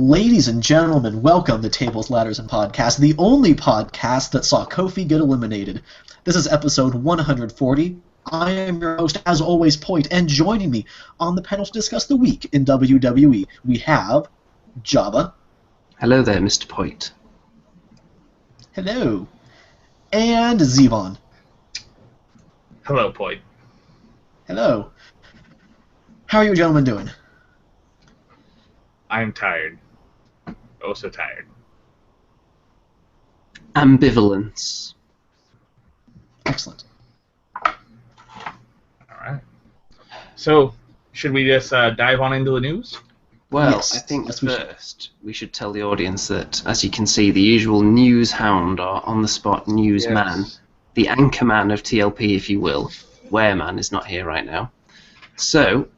Ladies and gentlemen, welcome to Tables, Ladders, and Podcasts, the only podcast that saw Kofi get eliminated. This is episode 140. I am your host, as always, Point, and joining me on the panel to discuss the week in WWE, we have Java. Hello there, Mr. Point. Hello. And Zevon. Hello, Point. Hello. How are you gentlemen doing? I'm tired. Oh, so tired. Ambivalence. Excellent. Alright. So, should we just dive on into the news? Well, Yes, I think yes, we should. first we should tell the audience that, as you can see, the usual news hound or on-the-spot newsman, the anchorman of TLP, if you will, Wereman, is not here right now. So,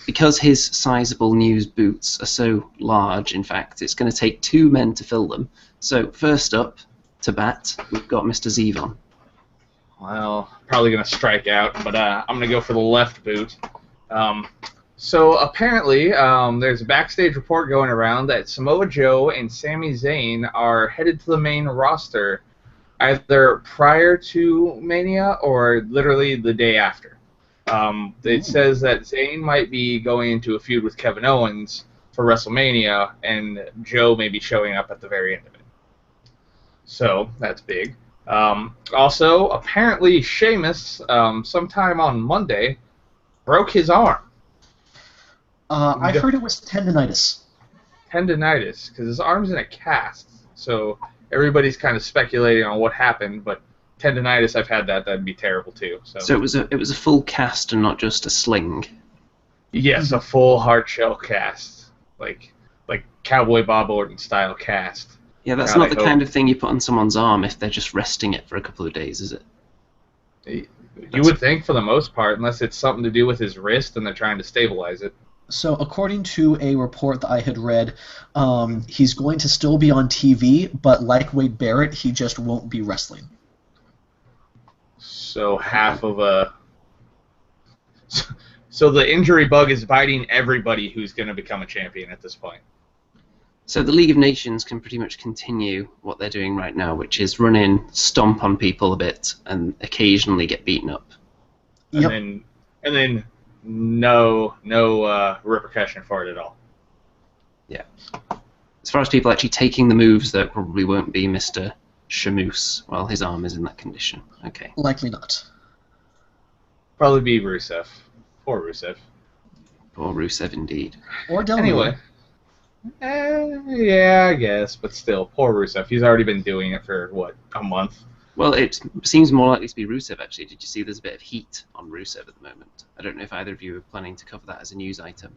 because his sizable news boots are so large, in fact, it's going to take two men to fill them. So, first up, to bat, we've got Mr. Zevon. Well, probably going to strike out, but I'm going to go for the left boot. So apparently, there's a backstage report going around that Samoa Joe and Sami Zayn are headed to the main roster either prior to Mania or literally the day after. It says that Zayn might be going into a feud with Kevin Owens for WrestleMania, and Joe may be showing up at the very end of it. So, that's big. Also, apparently Sheamus, sometime on Monday, broke his arm. I heard it was tendonitis. Tendonitis, because his arm's in a cast, so everybody's kind of speculating on what happened, but tendonitis, I've had that. That'd be terrible too. So it was a full cast and not just a sling. Yes, a full hard shell cast, like Cowboy Bob Orton style cast. Yeah, that's God, not the kind of thing you put on someone's arm if they're just resting it for a couple of days, is it? You would think for the most part, unless it's something to do with his wrist and they're trying to stabilize it. So, according to a report that I had read, he's going to still be on TV, but like Wade Barrett, he just won't be wrestling. So half of a... So the injury bug is biting everybody who's going to become a champion at this point. So the League of Nations can pretty much continue what they're doing right now, which is run in, stomp on people a bit, and occasionally get beaten up. Yep. And then no repercussion for it at all. Yeah. As far as people actually taking the moves, there probably won't be Mr. Sheamus while his arm is in that condition. Okay. Likely not. Probably be Rusev. Poor Rusev. Poor Rusev indeed. Or Del Anyway. Yeah, I guess, but still, poor Rusev. He's already been doing it for, what, a month? Well, it seems more likely to be Rusev, actually. Did you see there's a bit of heat on Rusev at the moment? I don't know if either of you are planning to cover that as a news item.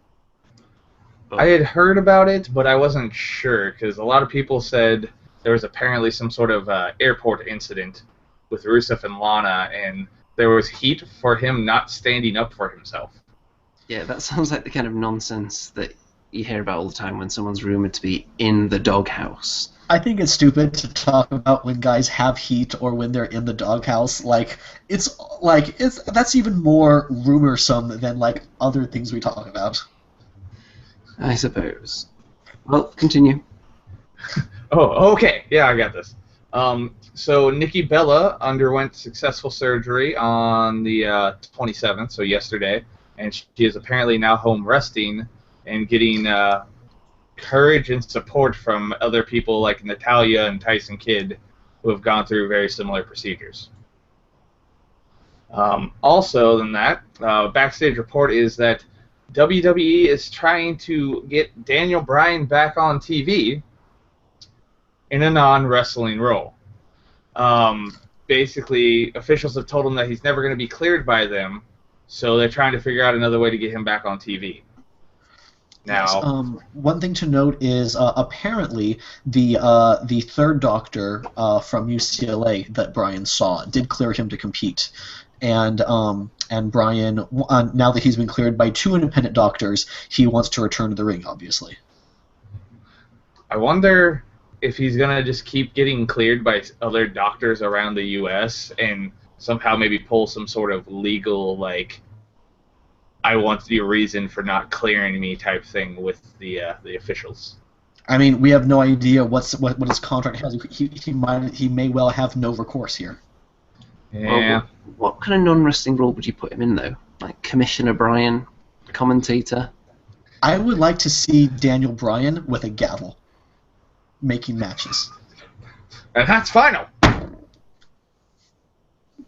But I had heard about it, but I wasn't sure, because a lot of people said there was apparently some sort of airport incident with Rusev and Lana, and there was heat for him not standing up for himself. yeah, that sounds like the kind of nonsense that you hear about all the time when someone's rumored to be in the doghouse. I think it's stupid to talk about when guys have heat or when they're in the doghouse. That's even more rumorsome than other things we talk about. I suppose. Well, continue. Oh, okay. Yeah, I got this. So Nikki Bella underwent successful surgery on the 27th, so yesterday, and she is apparently now home resting and getting courage and support from other people like Natalya and Tyson Kidd, who have gone through very similar procedures. Also, than that, backstage report is that WWE is trying to get Daniel Bryan back on TV in a non-wrestling role. Basically, officials have told him that he's never going to be cleared by them, so they're trying to figure out another way to get him back on TV. Now, Yes, one thing to note is apparently the third doctor from UCLA that Brian saw did clear him to compete, and Brian, now that he's been cleared by two independent doctors, he wants to return to the ring, obviously. I wonder if he's going to just keep getting cleared by other doctors around the U.S. and somehow maybe pull some sort of legal, I want the reason for not clearing me type thing with the officials. I mean, we have no idea what his contract has. He may well have no recourse here. Yeah. Well, what kind of non-wrestling role would you put him in, though? Like Commissioner Bryan, commentator? I would like to see Daniel Bryan with a gavel, making matches. And that's final.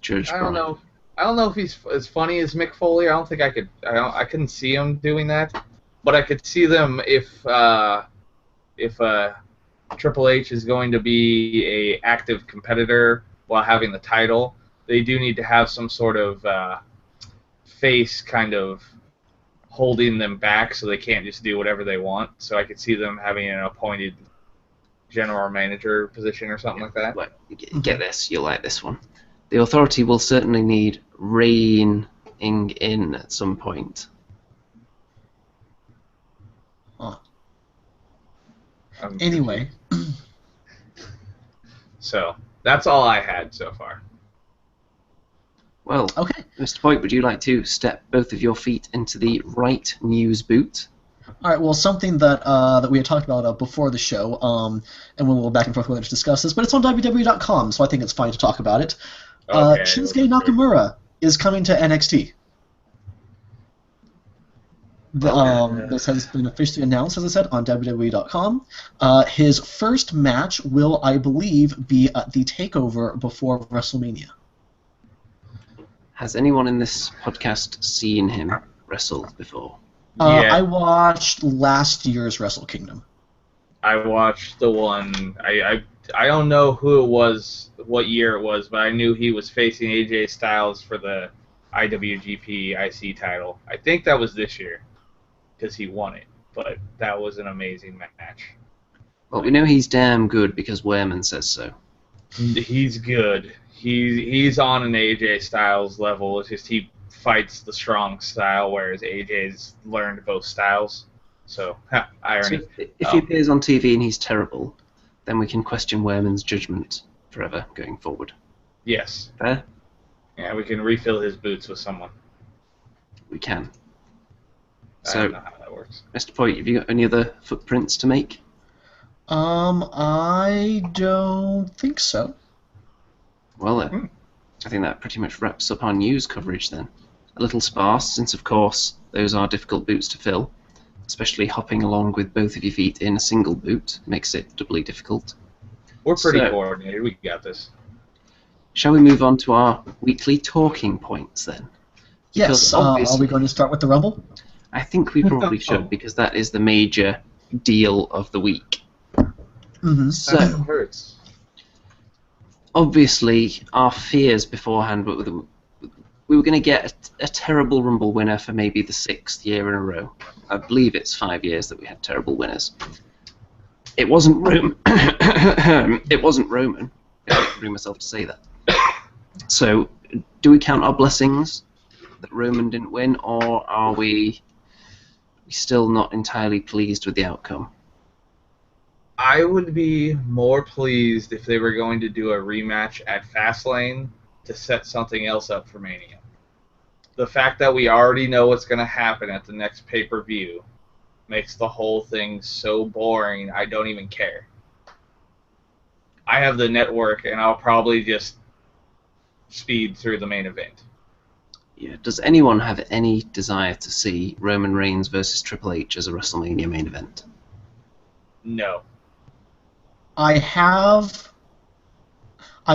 Judge I don't Bryan. know. I don't know if he's as funny as Mick Foley. I don't think I could. I couldn't see him doing that. But I could see them if Triple H is going to be a active competitor while having the title. They do need to have some sort of face kind of holding them back, so they can't just do whatever they want. So I could see them having an appointed general manager position or something like that. Wait, get this, you'll like this one. The Authority will certainly need reining in at some point. Huh. Um, Anyway, So that's all I had so far. Well, okay. Mr. Boyd, would you like to step both of your feet into the right news boot? All right. Well, something that we had talked about before the show, and we'll go back and forth whether to discuss this, but it's on WWE.com, so I think it's fine to talk about it. Okay, Shinsuke Nakamura is coming to NXT. This has been officially announced, as I said, on WWE.com. His first match will, I believe, be at the TakeOver before WrestleMania. Has anyone in this podcast seen him wrestle before? Yeah. I watched last year's Wrestle Kingdom. I watched the one. I don't know who it was, what year it was, but I knew he was facing AJ Styles for the IWGP IC title. I think that was this year because he won it, but that was an amazing match. Well, we know he's damn good because Wehrman says so. He's good. He's on an AJ Styles level. It's just he fights the strong style, whereas AJ's learned both styles. So, irony. So if he appears on TV and he's terrible, then we can question Wehrman's judgment forever going forward. Yes. Fair? Yeah, we can refill his boots with someone. We can. I So, don't know how that works. Mr. Poit, have you got any other footprints to make? I don't think so. Well, I think that pretty much wraps up our news coverage then. A little sparse, since of course those are difficult boots to fill, especially hopping along with both of your feet in a single boot makes it doubly difficult. We're pretty So- coordinated. We got this. Shall we move on to our weekly talking points then? Yes. Because Are obviously- we going to start with the Rumble? I think we probably should, because that is the major deal of the week. Mm-hmm. So, That hurts. obviously, our fears beforehand were that we were going to get a terrible Rumble winner for maybe the 6th year in a row. I believe it's 5 years that we had terrible winners. It wasn't it wasn't Roman. I can't bring myself to say that. So, do we count our blessings that Roman didn't win, or are we still not entirely pleased with the outcome? I would be more pleased if they were going to do a rematch at Fastlane to set something else up for Mania. The fact that we already know what's going to happen at the next pay-per-view makes the whole thing so boring, I don't even care. I have the network, and I'll probably just speed through the main event. Yeah. Does anyone have any desire to see Roman Reigns versus Triple H as a WrestleMania main event? No. I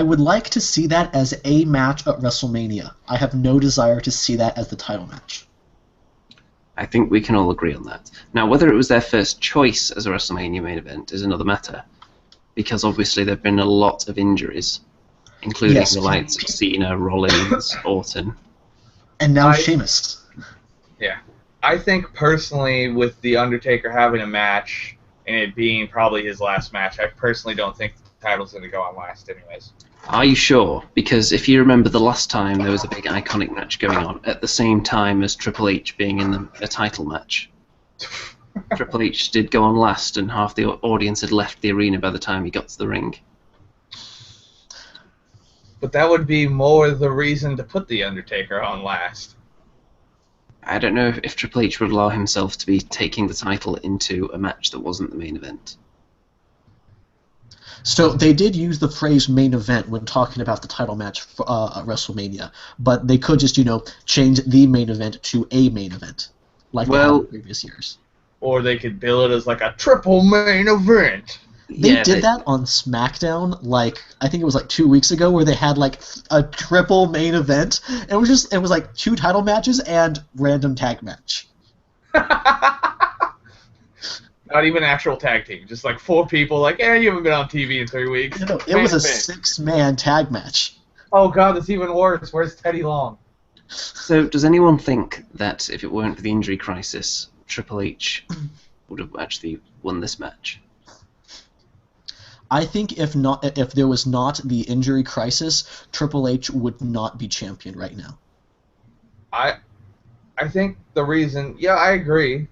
would like to see that as a match at WrestleMania. I have no desire to see that as the title match. I think we can all agree on that. Now, whether it was their first choice as a WrestleMania main event is another matter, because obviously there have been a lot of injuries, including Yes. the likes of Cena, Rollins, Orton. And now I- Sheamus. Yeah. I think personally, with The Undertaker having a match and it being probably his last match, I personally don't think the title's going to go on last anyways. Are you sure? Because if you remember the last time there was a big iconic match going on at the same time as Triple H being in a title match, Triple H did go on last, and half the audience had left the arena by the time he got to the ring. But that would be more the reason to put The Undertaker on last. I don't know if Triple H would allow himself to be taking the title into a match that wasn't the main event. So they did use the phrase main event when talking about the title match for, at WrestleMania, but they could just, change the main event to a main event, like they have in previous years. Or they could bill it as like a triple main event. They did that on SmackDown, I think it was 2 weeks ago, where they had a triple main event. It was like 2 title matches and random tag match. Not even actual tag team, just 4 people. You haven't been on TV in 3 weeks. No, it was a 6-man tag match. Oh god, that's even worse. Where's Teddy Long? So, does anyone think that if it weren't for the injury crisis, Triple H would have actually won this match? I think if there was not the injury crisis, Triple H would not be champion right now. I think the reason, I agree,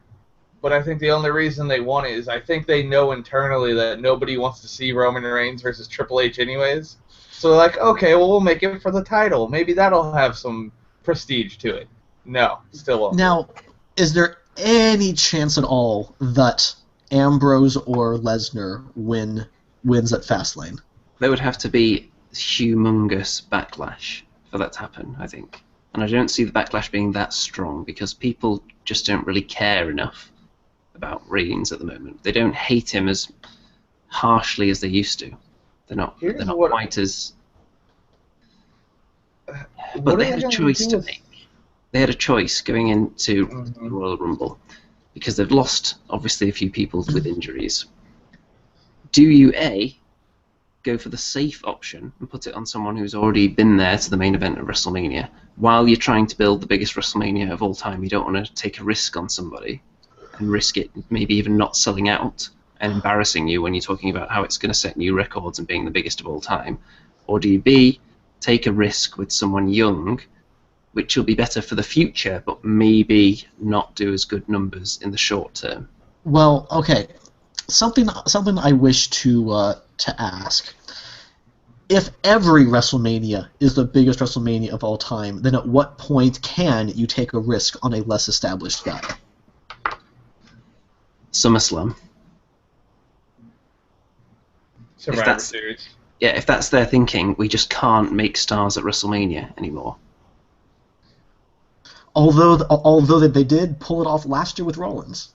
but I think the only reason they won it is I think they know internally that nobody wants to see Roman Reigns versus Triple H anyways. So they're like, okay, well, we'll make it for the title. Maybe that'll have some prestige to it. No, still won't. Now, is there any chance at all that Ambrose or Lesnar wins at Fastlane? There would have to be humongous backlash for that to happen, I think. And I don't see the backlash being that strong because people just don't really care enough about Reigns at the moment. They don't hate him as harshly as they used to. They're not quite as... But they had a choice to make. They had a choice going into the Royal Rumble because they've lost, obviously, a few people with injuries. Do you, A, go for the safe option and put it on someone who's already been there to the main event of WrestleMania? While you're trying to build the biggest WrestleMania of all time, you don't want to take a risk on somebody and risk it maybe even not selling out and embarrassing you when you're talking about how it's going to set new records and being the biggest of all time. Or do you, B, take a risk with someone young, which will be better for the future, but maybe not do as good numbers in the short term? Well, okay. Something I wish to ask. If every WrestleMania is the biggest WrestleMania of all time, then at what point can you take a risk on a less established guy? SummerSlam. Survivor Series. Yeah, if that's their thinking, we just can't make stars at WrestleMania anymore. Although they did pull it off last year with Rollins.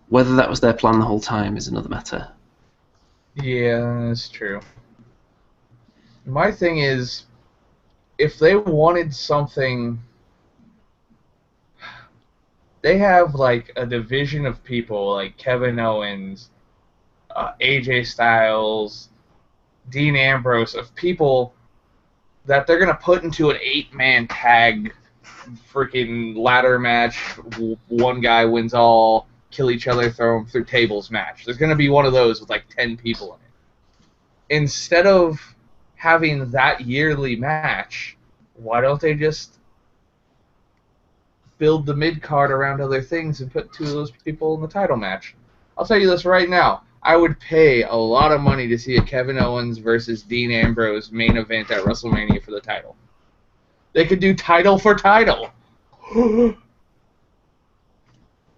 Whether that was their plan the whole time is another matter. Yeah, that's true. My thing is, if they wanted something, they have a division of people like Kevin Owens, AJ Styles, Dean Ambrose, of people that they're going to put into an 8-man tag freaking ladder match. One guy wins all, kill each other, throw them through tables match. There's going to be one of those with 10 people in it. Instead of having that yearly match, why don't they just build the mid-card around other things and put 2 of those people in the title match? I'll tell you this right now. I would pay a lot of money to see a Kevin Owens versus Dean Ambrose main event at WrestleMania for the title. They could do title for title.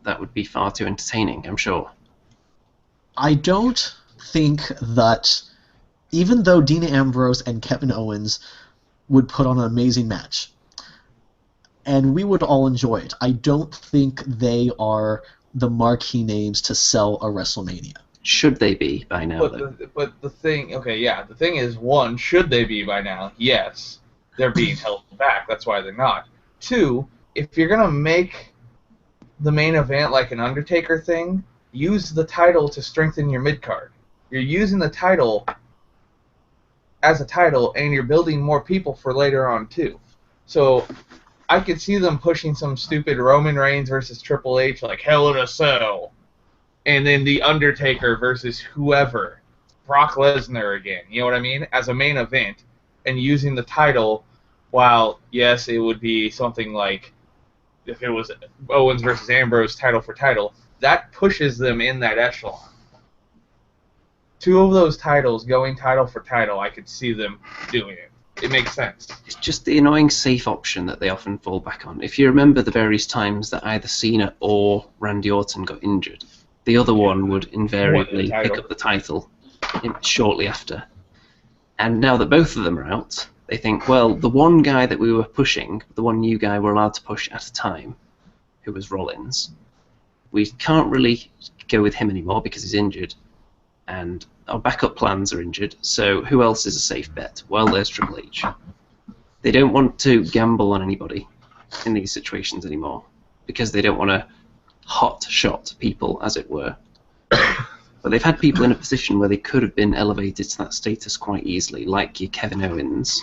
That would be far too entertaining, I'm sure. I don't think that, even though Dean Ambrose and Kevin Owens would put on an amazing match, and we would all enjoy it, I don't think they are the marquee names to sell a WrestleMania. Should they be by now, though? But the thing, the thing is, 1, should they be by now? Yes. They're being held back, that's why they're not. 2, if you're going to make the main event like an Undertaker thing, use the title to strengthen your mid-card. You're using the title as a title, and you're building more people for later on, too. So I could see them pushing some stupid Roman Reigns versus Triple H, like Hell in a Cell, and then The Undertaker versus whoever, Brock Lesnar again, you know what I mean, as a main event, and using the title, while, yes, it would be something like, if it was Owens versus Ambrose title for title, that pushes them in that echelon. 2 of those titles going title for title, I could see them doing it. It makes sense. It's just the annoying safe option that they often fall back on. If you remember the various times that either Cena or Randy Orton got injured, the other one would invariably pick up the title shortly after. And now that both of them are out, they think, well, the one guy that we were pushing, the one new guy we're allowed to push at a time, who was Rollins, we can't really go with him anymore because he's injured, and our backup plans are injured, so who else is a safe bet? Well, there's Triple H. They don't want to gamble on anybody in these situations anymore because they don't want to hot shot people, as it were. But they've had people in a position where they could have been elevated to that status quite easily, like your Kevin Owens,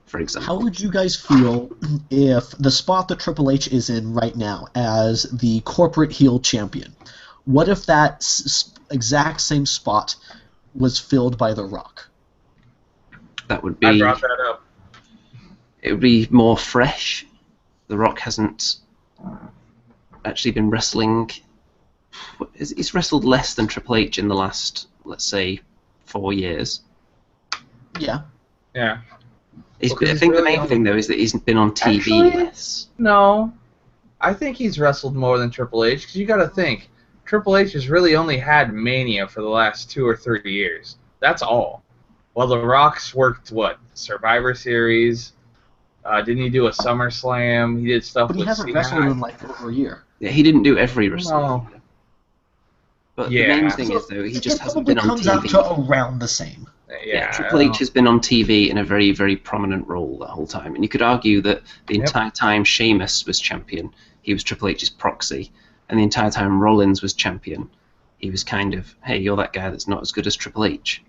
for example. How would you guys feel if the spot that Triple H is in right now as the corporate heel champion, what if that exact same spot was filled by The Rock? That would be... I brought that up. It would be more fresh. The Rock hasn't actually been wrestling... He's wrestled less than Triple H in the last, let's say, 4 years. Yeah. Yeah. I think the main thing, though, is that he's been on TV Actually, less. No. I think he's wrestled more than Triple H, because you got to think, Triple H has really only had Mania for the last 2 or 3 years. That's all. Well, The Rock's worked, what, Survivor Series? Didn't he do a SummerSlam? He did stuff But with he hasn't Cena. wrestled in like over a year. Yeah, he didn't do every wrestling. No. But Yeah. the main thing is, though, he just it hasn't probably been on comes out TV. to around the same. Yeah, Triple H has been on TV in a very, very prominent role that whole time. And you could argue that the entire time Sheamus was champion, he was Triple H's proxy. And the entire time Rollins was champion, he was kind of, hey, you're that guy that's not as good as Triple H.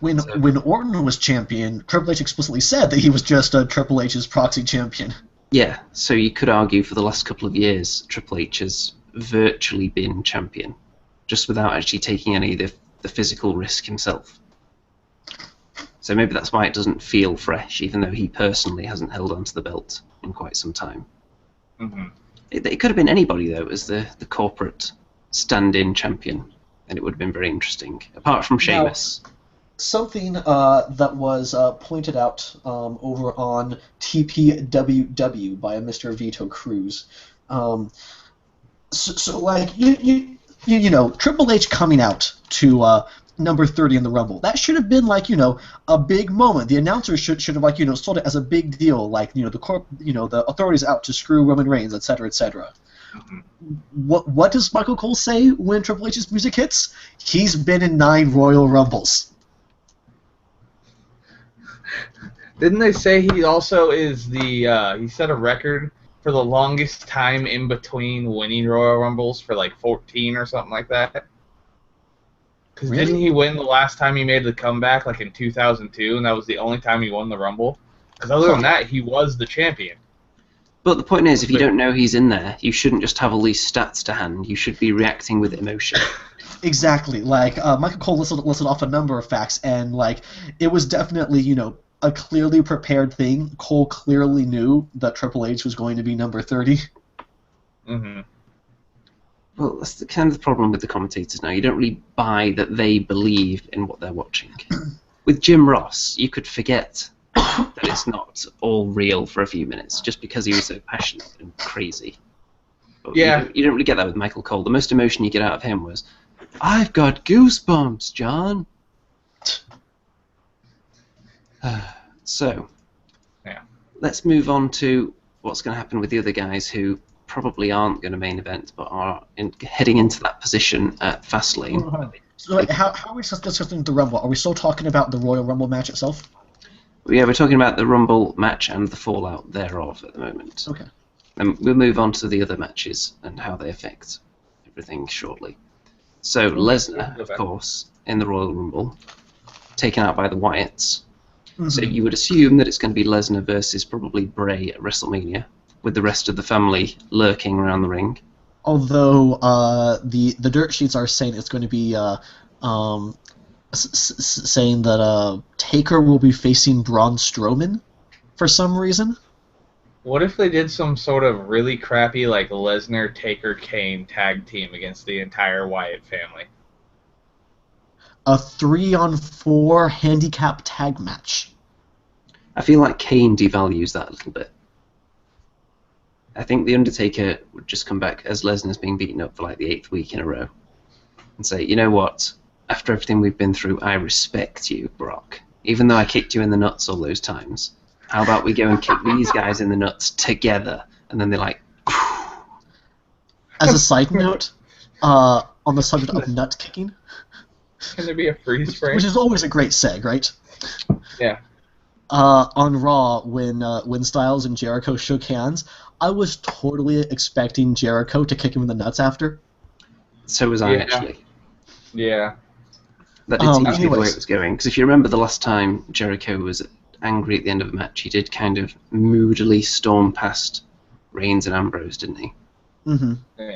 When Orton was champion, Triple H explicitly said that he was just Triple H's proxy champion. Yeah, so you could argue for the last couple of years, Triple H has virtually been champion, just without actually taking any of the physical risk himself. So maybe that's why it doesn't feel fresh, even though he personally hasn't held onto the belt in quite some time. Mm-hmm. It could have been anybody, though, as the corporate stand-in champion, and it would have been very interesting, apart from Sheamus. Now, something that was pointed out over on TPWW by a Mr. Vito Cruz. So like, you know, Triple H coming out to number 30 in the Rumble. That should have been like, you know, a big moment. The announcers should have like, you know, sold it as a big deal. Like, you know, the authorities out to screw Roman Reigns, etc., etc. What does Michael Cole say when Triple H's music hits? He's been in 9 Royal Rumbles. Didn't they say he also is the, he set a record for the longest time in between winning Royal Rumbles for like 14 or something like that? Because Really? didn't he win the last time he made the comeback, like in 2002, and that was the only time he won the Rumble? Because other than that, he was the champion. But the point is, if you don't know he's in there, you shouldn't just have all these stats to hand. You should be reacting with emotion. Exactly. Like, Michael Cole listed off a number of facts, and like, it was definitely, you know, a clearly prepared thing. Cole clearly knew that Triple H was going to be number 30. Mm-hmm. Well, that's kind of the problem with the commentators now. You don't really buy that they believe in what they're watching. With Jim Ross, you could forget that it's not all real for a few minutes, just because he was so passionate and crazy. But Yeah. you don't really get that with Michael Cole. The most emotion you get out of him was, "I've got goosebumps, John." So, Yeah. let's move on to what's going to happen with the other guys who probably aren't going to main event, but are heading into that position at Fastlane. So like, how are we discussing the Rumble? Are we still talking about the Royal Rumble match itself? Yeah, we're talking about the Rumble match and the fallout thereof at the moment. Okay. And we'll move on to the other matches and how they affect everything shortly. So Lesnar, of course, in the Royal Rumble, taken out by the Wyatts. Mm-hmm. So you would assume that it's going to be Lesnar versus probably Bray at WrestleMania, with the rest of the family lurking around the ring. Although the dirt sheets are saying it's going to be saying that Taker will be facing Braun Strowman for some reason. What if they did some sort of really crappy, like, Lesnar, Taker, Kane tag team against the entire Wyatt family? A 3-on-4 handicap tag match. I feel like Kane devalues that a little bit. I think The Undertaker would just come back as Lesnar's being beaten up for like the 8th week in a row and say, you know what, after everything we've been through, I respect you, Brock. Even though I kicked you in the nuts all those times. How about we go and kick these guys in the nuts together? And then they're like... As a side note, on the subject of nut kicking... Can there be a freeze frame? Which is always a great seg, right? Yeah. On Raw, when Styles and Jericho shook hands, I was totally expecting Jericho to kick him in the nuts after. So was I, actually. Yeah. That did seem to be the way it was going. Because if you remember the last time Jericho was angry at the end of a match, he did kind of moodily storm past Reigns and Ambrose, didn't he? Mm-hmm. Yeah.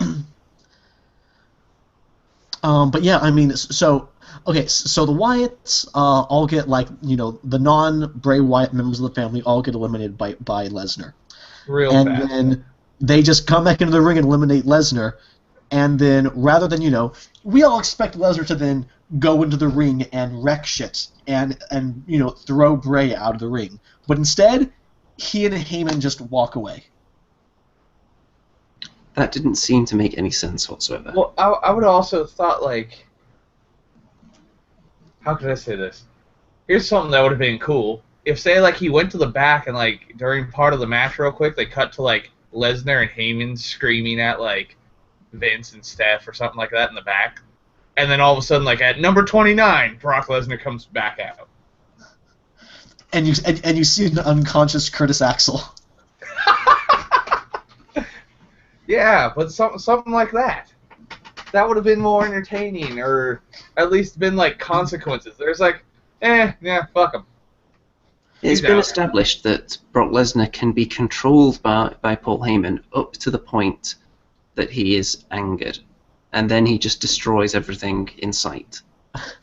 But yeah, I mean, so the Wyatts all get, like, you know, the non-Bray Wyatt members of the family all get eliminated by Lesnar. Real fast. And then they just come back into the ring and eliminate Lesnar, and then rather than, you know, we all expect Lesnar to then go into the ring and wreck shit and you know, throw Bray out of the ring. But instead, he and Heyman just walk away. That didn't seem to make any sense whatsoever. Well, I would also thought, like, how could I say this? Here's something that would have been cool. If, say, like, he went to the back and, like, during part of the match real quick, they cut to, like, Lesnar and Heyman screaming at, like, Vince and Steph or something like that in the back. And then all of a sudden, like, at number 29, Brock Lesnar comes back out. And you see an unconscious Curtis Axel. Yeah, but something like that. That would have been more entertaining, or at least been, like, consequences. There's like, yeah, fuck him. It's been established that Brock Lesnar can be controlled by Paul Heyman up to the point that he is angered. And then he just destroys everything in sight.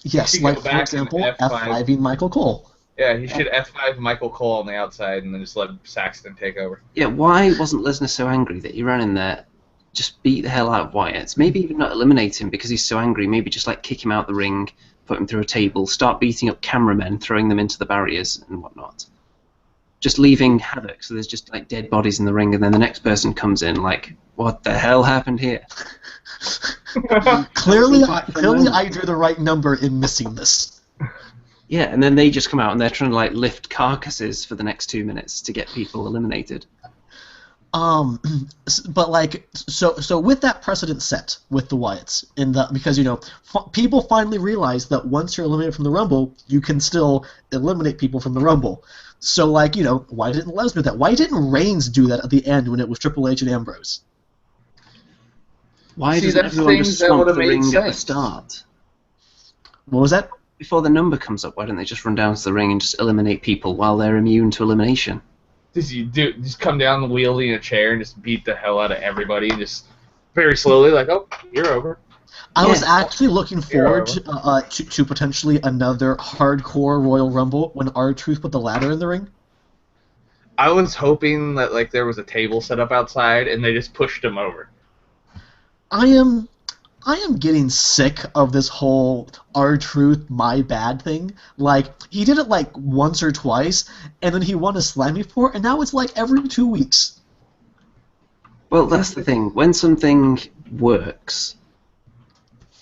Yes, like, for example, F5ing Michael Cole. Yeah, he should F5 Michael Cole on the outside and then just let Saxton take over. Yeah, why wasn't Lesnar so angry that he ran in there, just beat the hell out of Wyatt? Maybe even not eliminate him because he's so angry. Maybe just, like, kick him out the ring, put him through a table, start beating up cameramen, throwing them into the barriers and whatnot. Just leaving havoc, so there's just, like, dead bodies in the ring, and then the next person comes in, like, what the hell happened here? Clearly I drew the right number in missing this. Yeah, and then they just come out and they're trying to, like, lift carcasses for the next 2 minutes to get people eliminated. But, like, so with that precedent set with the Wyatts, because, you know, people finally realize that once you're eliminated from the Rumble, you can still eliminate people from the Rumble. So, like, you know, why didn't Lesnar do that? Why didn't Reigns do that at the end when it was Triple H and Ambrose? Why doesn't everyone just swamp the ring at the start? What was that? Before the number comes up, why don't they just run down to the ring and just eliminate people while they're immune to elimination? Just come down the wheelie in a chair and just beat the hell out of everybody, just very slowly, like, oh, you're over. I was actually looking forward to potentially another hardcore Royal Rumble when R-Truth put the ladder in the ring. I was hoping that, like, there was a table set up outside and they just pushed him over. I am getting sick of this whole R-Truth, my bad thing. Like, he did it, like, once or twice, and then he won a Slammy for it, and now it's, like, every 2 weeks. Well, that's the thing. When something works,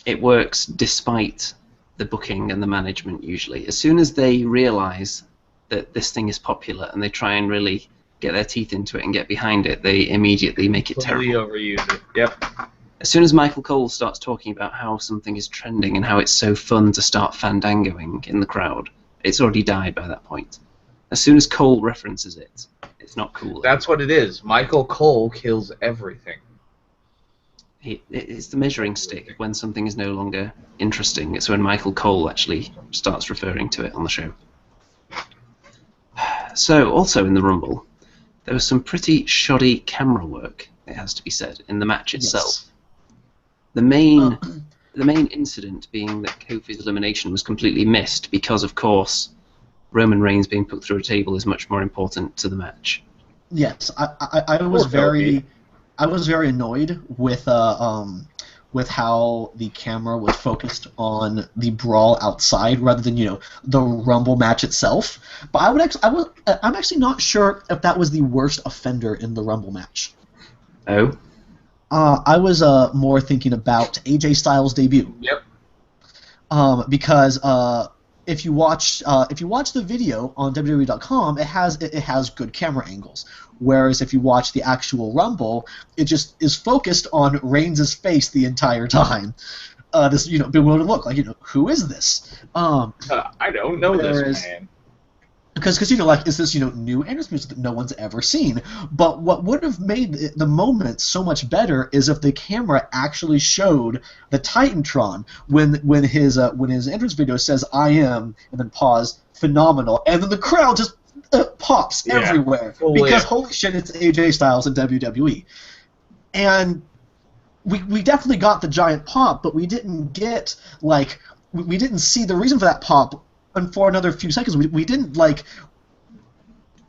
it works despite the booking and the management, usually. As soon as they realize that this thing is popular and they try and really get their teeth into it and get behind it, they immediately make it terrible. Overuse it. Yep. As soon as Michael Cole starts talking about how something is trending and how it's so fun to start fandangoing in the crowd, it's already died by that point. As soon as Cole references it, it's not cool. That's what it is. Michael Cole kills everything. It's the measuring stick. When something is no longer interesting, it's when Michael Cole actually starts referring to it on the show. So, also in the Rumble, there was some pretty shoddy camera work, it has to be said, in the match itself. Yes. The main incident being that Kofi's elimination was completely missed because, of course, Roman Reigns being put through a table is much more important to the match. Yes, I was very annoyed with how the camera was focused on the brawl outside rather than, you know, the Rumble match itself. But I'm actually not sure if that was the worst offender in the Rumble match. Oh. I was more thinking about AJ Styles' debut. Yep. because if you watch the video on WWE.com, it has good camera angles. Whereas if you watch the actual Rumble, it just is focused on Reigns' face the entire time. This bewildered look, like who is this? I don't know this man. Because like, is this new entrance music that no one's ever seen? But what would have made the moment so much better is if the camera actually showed the Titantron when his entrance video says "I am" and then pause, phenomenal, and then the crowd just pops everywhere because holy shit, it's AJ Styles in WWE, and we definitely got the giant pop, but we didn't get we didn't see the reason for that pop. And for another few seconds, we didn't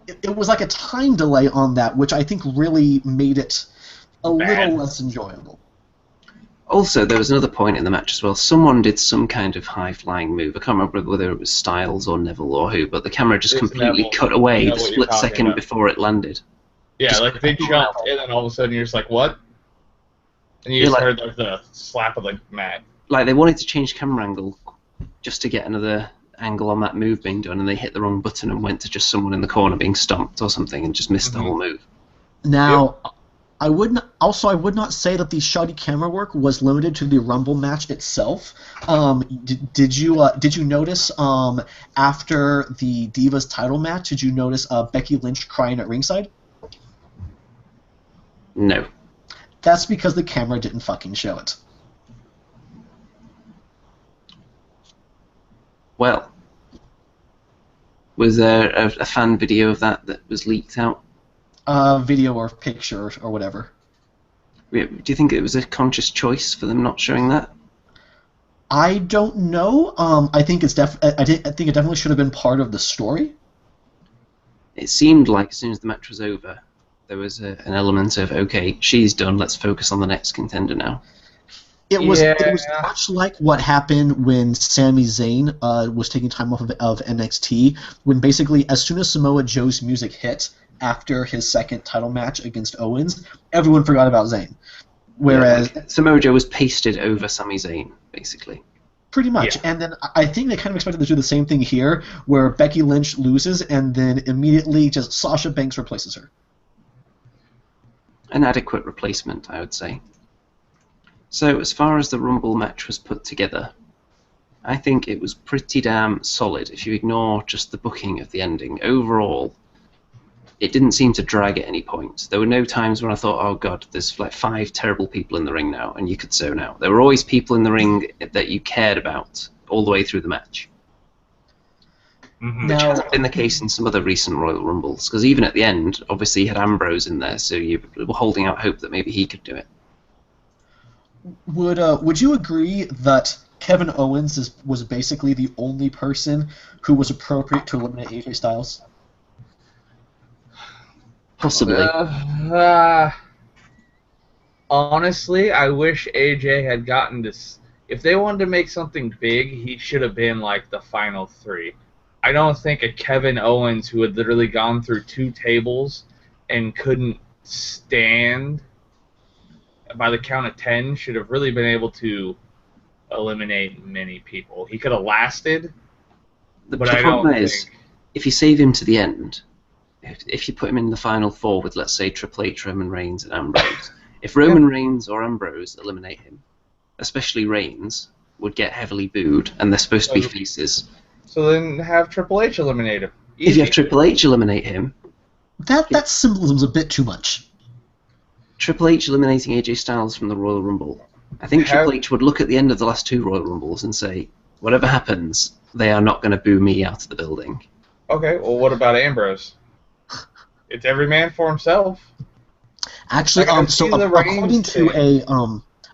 it was like a time delay on that, which I think really made it a little less enjoyable. Also, there was another point in the match as well. Someone did some kind of high-flying move. I can't remember whether it was Styles or Neville or who, but the camera just completely cut away the split second before it landed. Yeah, just like they jumped, and then all of a sudden you're just like, what? And you just heard the slap of the mat. Like they wanted to change camera angle just to get another angle on that move being done, and they hit the wrong button and went to just someone in the corner being stomped or something and just missed the whole move. Now, I would not say that the shoddy camera work was limited to the Rumble match itself. Did you notice after the Divas title match? Did you notice Becky Lynch crying at ringside? No. That's because the camera didn't fucking show it. Well, was there a fan video of that was leaked out? Video or picture or whatever. Do you think it was a conscious choice for them not showing that? I don't know. I think I think it definitely should have been part of the story. It seemed like as soon as the match was over, there was an element of, okay, she's done, let's focus on the next contender now. It was much like what happened when Sami Zayn was taking time off of NXT, when basically as soon as Samoa Joe's music hit after his second title match against Owens, everyone forgot about Zayn. Whereas Samoa Joe was pasted over Sami Zayn, basically. Pretty much. And then I think they kind of expected to do the same thing here, where Becky Lynch loses and then immediately just Sasha Banks replaces her. An adequate replacement, I would say. So, as far as the Rumble match was put together, I think it was pretty damn solid if you ignore just the booking of the ending. Overall, it didn't seem to drag at any point. There were no times when I thought, oh god, there's like 5 terrible people in the ring now, and you could zone out. There were always people in the ring that you cared about all the way through the match. Which hasn't been the case in some other recent Royal Rumbles, because even at the end, obviously you had Ambrose in there, so you were holding out hope that maybe he could do it. Would you agree that Kevin Owens was basically the only person who was appropriate to eliminate AJ Styles? Possibly. Honestly, I wish AJ had gotten this. If they wanted to make something big, he should have been like the final 3. I don't think a Kevin Owens who had literally gone through 2 tables and couldn't stand by the count of 10 should have really been able to eliminate many people. He could have lasted, but I don't think... if you save him to the end, if you put him in the final 4 with, let's say, Triple H, Roman Reigns, and Ambrose, if Roman Reigns or Ambrose eliminate him, especially Reigns, would get heavily booed, and they're supposed to be faces. So then have Triple H eliminate him. Easy. If you have Triple H eliminate him... That symbolism's a bit too much. Triple H eliminating AJ Styles from the Royal Rumble. I think Triple H would look at the end of the last 2 Royal Rumbles and say, whatever happens, they are not going to boo me out of the building. Okay, well, what about Ambrose? It's every man for himself. Actually, so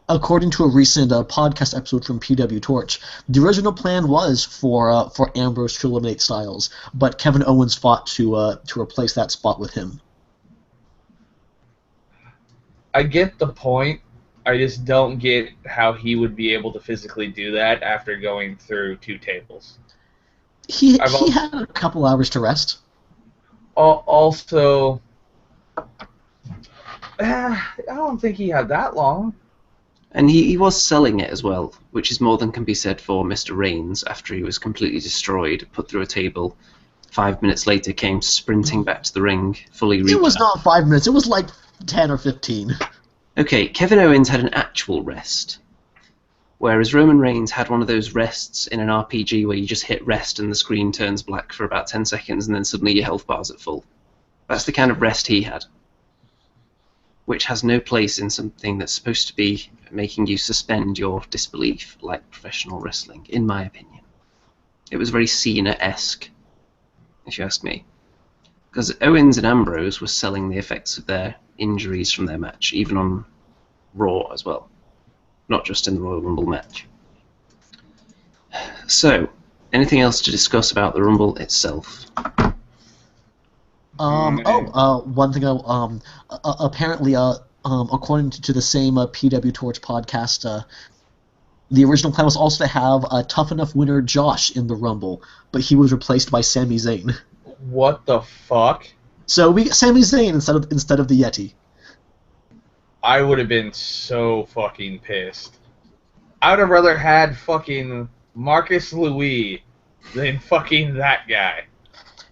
according to a recent podcast episode from PW Torch, the original plan was for Ambrose to eliminate Styles, but Kevin Owens fought to replace that spot with him. I get the point. I just don't get how he would be able to physically do that after going through 2 tables. He had a couple hours to rest. Also, I don't think he had that long. And he was selling it as well, which is more than can be said for Mr. Reigns after he was completely destroyed, put through a table. 5 minutes later, came sprinting back to the ring, fully It was recapped. not 5 minutes. It was like 10 or 15. Okay, Kevin Owens had an actual rest, whereas Roman Reigns had one of those rests in an RPG where you just hit rest and the screen turns black for about 10 seconds and then suddenly your health bar's at full. That's the kind of rest he had, which has no place in something that's supposed to be making you suspend your disbelief like professional wrestling, in my opinion. It was very Cena-esque, if you ask me. Because Owens and Ambrose were selling the effects of their injuries from their match, even on Raw as well. Not just in the Royal Rumble match. So, anything else to discuss about the Rumble itself? One thing. Apparently, according to the same PW Torch podcast, the original plan was also to have a Tough Enough winner Josh in the Rumble, but he was replaced by Sami Zayn. What the fuck? So we get Sami Zayn instead of the Yeti. I would have been so fucking pissed. I would have rather had fucking Marcus Louis than fucking that guy.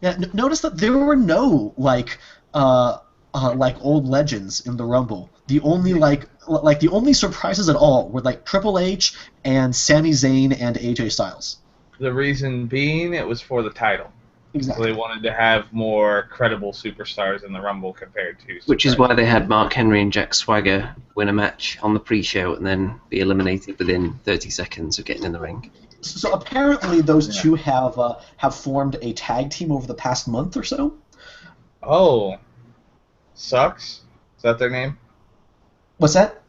Yeah, notice that there were no like old legends in the Rumble. The only the only surprises at all were like Triple H and Sami Zayn and AJ Styles. The reason being, it was for the title. Exactly. So they wanted to have more credible superstars in the Rumble compared to... Which is why they had Mark Henry and Jack Swagger win a match on the pre-show and then be eliminated within 30 seconds of getting in the ring. So apparently those two have formed a tag team over the past month or so. Oh. Sucks? Is that their name? What's that?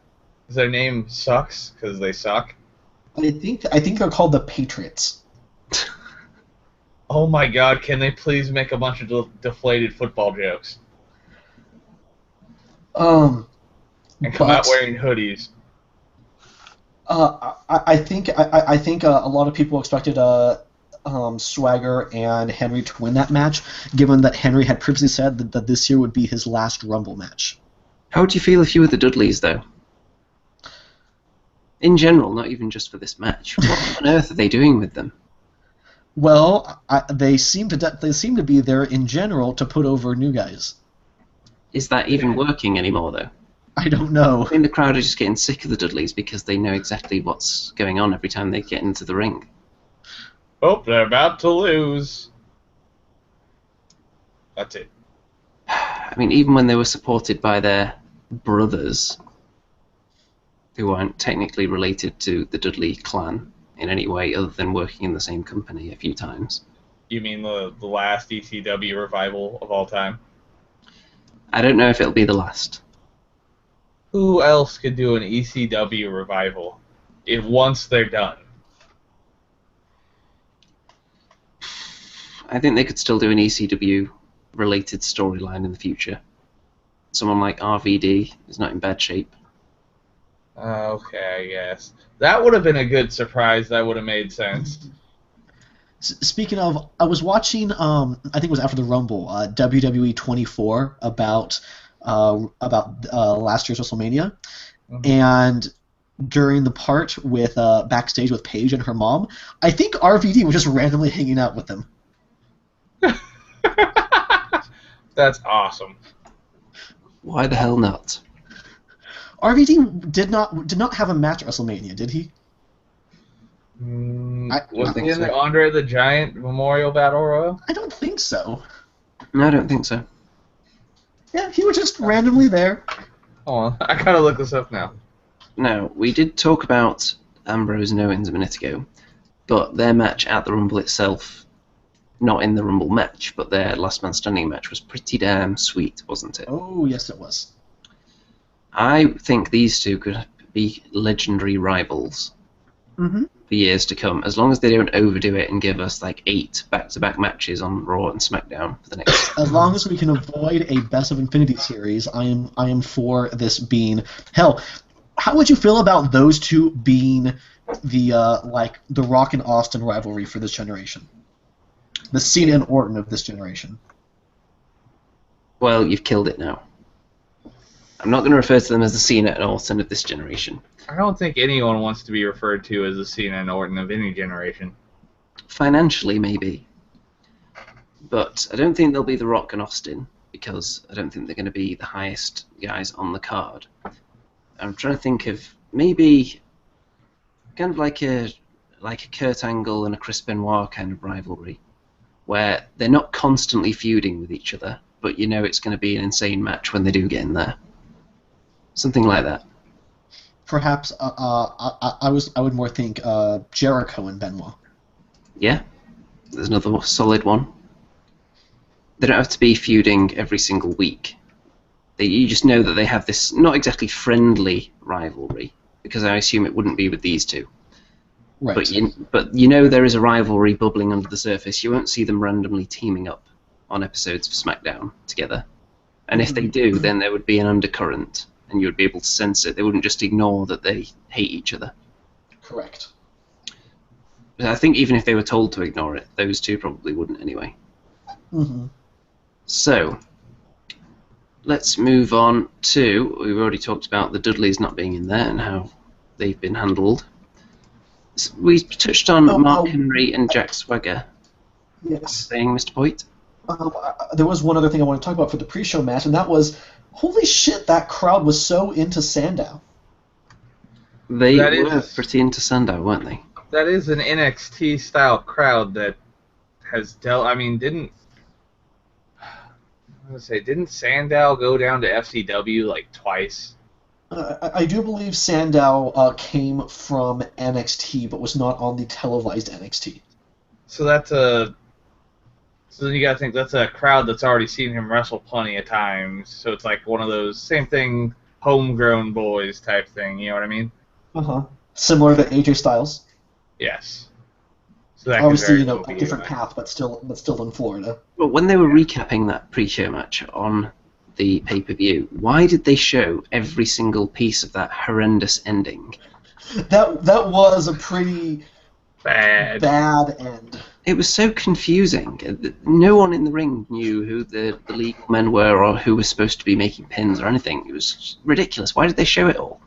Is their name Sucks because they suck? I think they're called the Patriots. Oh my god, can they please make a bunch of deflated football jokes? And come out wearing hoodies. I think a lot of people expected Swagger and Henry to win that match, given that Henry had previously said that this year would be his last Rumble match. How would you feel if you were the Dudleys, though? In general, not even just for this match. What on earth are they doing with them? Well, they seem to be there in general to put over new guys. Is that even working anymore, though? I don't know. I think the crowd are just getting sick of the Dudleys because they know exactly what's going on every time they get into the ring. Oh, they're about to lose. That's it. I mean, even when they were supported by their brothers, who aren't technically related to the Dudley clan in any way other than working in the same company a few times. You mean the last ECW revival of all time? I don't know if it'll be the last. Who else could do an ECW revival if once they're done? I think they could still do an ECW-related storyline in the future. Someone like RVD is not in bad shape. Okay, I guess. That would have been a good surprise. That would have made sense. Speaking of, I was watching, I think it was after the Rumble, WWE 24 about last year's WrestleMania, and during the part with backstage with Paige and her mom, I think RVD was just randomly hanging out with them. That's awesome. Why the hell not? RVD did not have a match at WrestleMania, did he? Was he in the Andre the Giant Memorial Battle Royal? I don't think so. No, I don't think so. Yeah, he was just randomly there. Hold on, I gotta look this up now. No, we did talk about Ambrose and Owens a minute ago, but their match at the Rumble itself, not in the Rumble match, but their Last Man Standing match was pretty damn sweet, wasn't it? Oh, yes it was. I think these two could be legendary rivals for years to come, as long as they don't overdo it and give us like 8 back-to-back matches on Raw and SmackDown for the next. As long as we can avoid a Best of Infinity series, I am for this being hell. How would you feel about those two being the Rock and Austin rivalry for this generation? The Cena and Orton of this generation. Well, you've killed it now. I'm not going to refer to them as the Cena and Orton of this generation. I don't think anyone wants to be referred to as the Cena and Orton of any generation. Financially, maybe. But I don't think they'll be The Rock and Austin, because I don't think they're going to be the highest guys on the card. I'm trying to think of maybe kind of like a Kurt Angle and a Chris Benoit kind of rivalry, where they're not constantly feuding with each other, but you know it's going to be an insane match when they do get in there. Something like that. Perhaps I would more think Jericho and Benoit. Yeah, there's another solid one. They don't have to be feuding every single week. You just know that they have this not exactly friendly rivalry, because I assume it wouldn't be with these two. Right. But you know there is a rivalry bubbling under the surface. You won't see them randomly teaming up on episodes of SmackDown together. And if they do, then there would be an undercurrent, and you would be able to sense it. They wouldn't just ignore that they hate each other. Correct. But I think even if they were told to ignore it, those two probably wouldn't anyway. Mm-hmm. So, let's move on to, we've already talked about the Dudleys not being in there and how they've been handled. We touched on Mark Henry and Jack Swagger. Yes. Saying, Mr. Boyd? There was one other thing I want to talk about for the pre-show match, and that was, holy shit, that crowd was so into Sandow. They were pretty into Sandow, weren't they? That is an NXT style crowd that has dealt. I mean, didn't Sandow go down to FCW like twice? I do believe Sandow came from NXT, but was not on the televised NXT. So then you gotta think that's a crowd that's already seen him wrestle plenty of times. So it's like one of those same thing, homegrown boys type thing. You know what I mean? Similar to AJ Styles. Yes. So that obviously, a different path, but still in Florida. Well, when they were recapping that pre-show match on the pay-per-view, why did they show every single piece of that horrendous ending? That was a pretty bad end. It was so confusing. No one in the ring knew who the legal men were or who was supposed to be making pins or anything. It was ridiculous. Why did they show it all?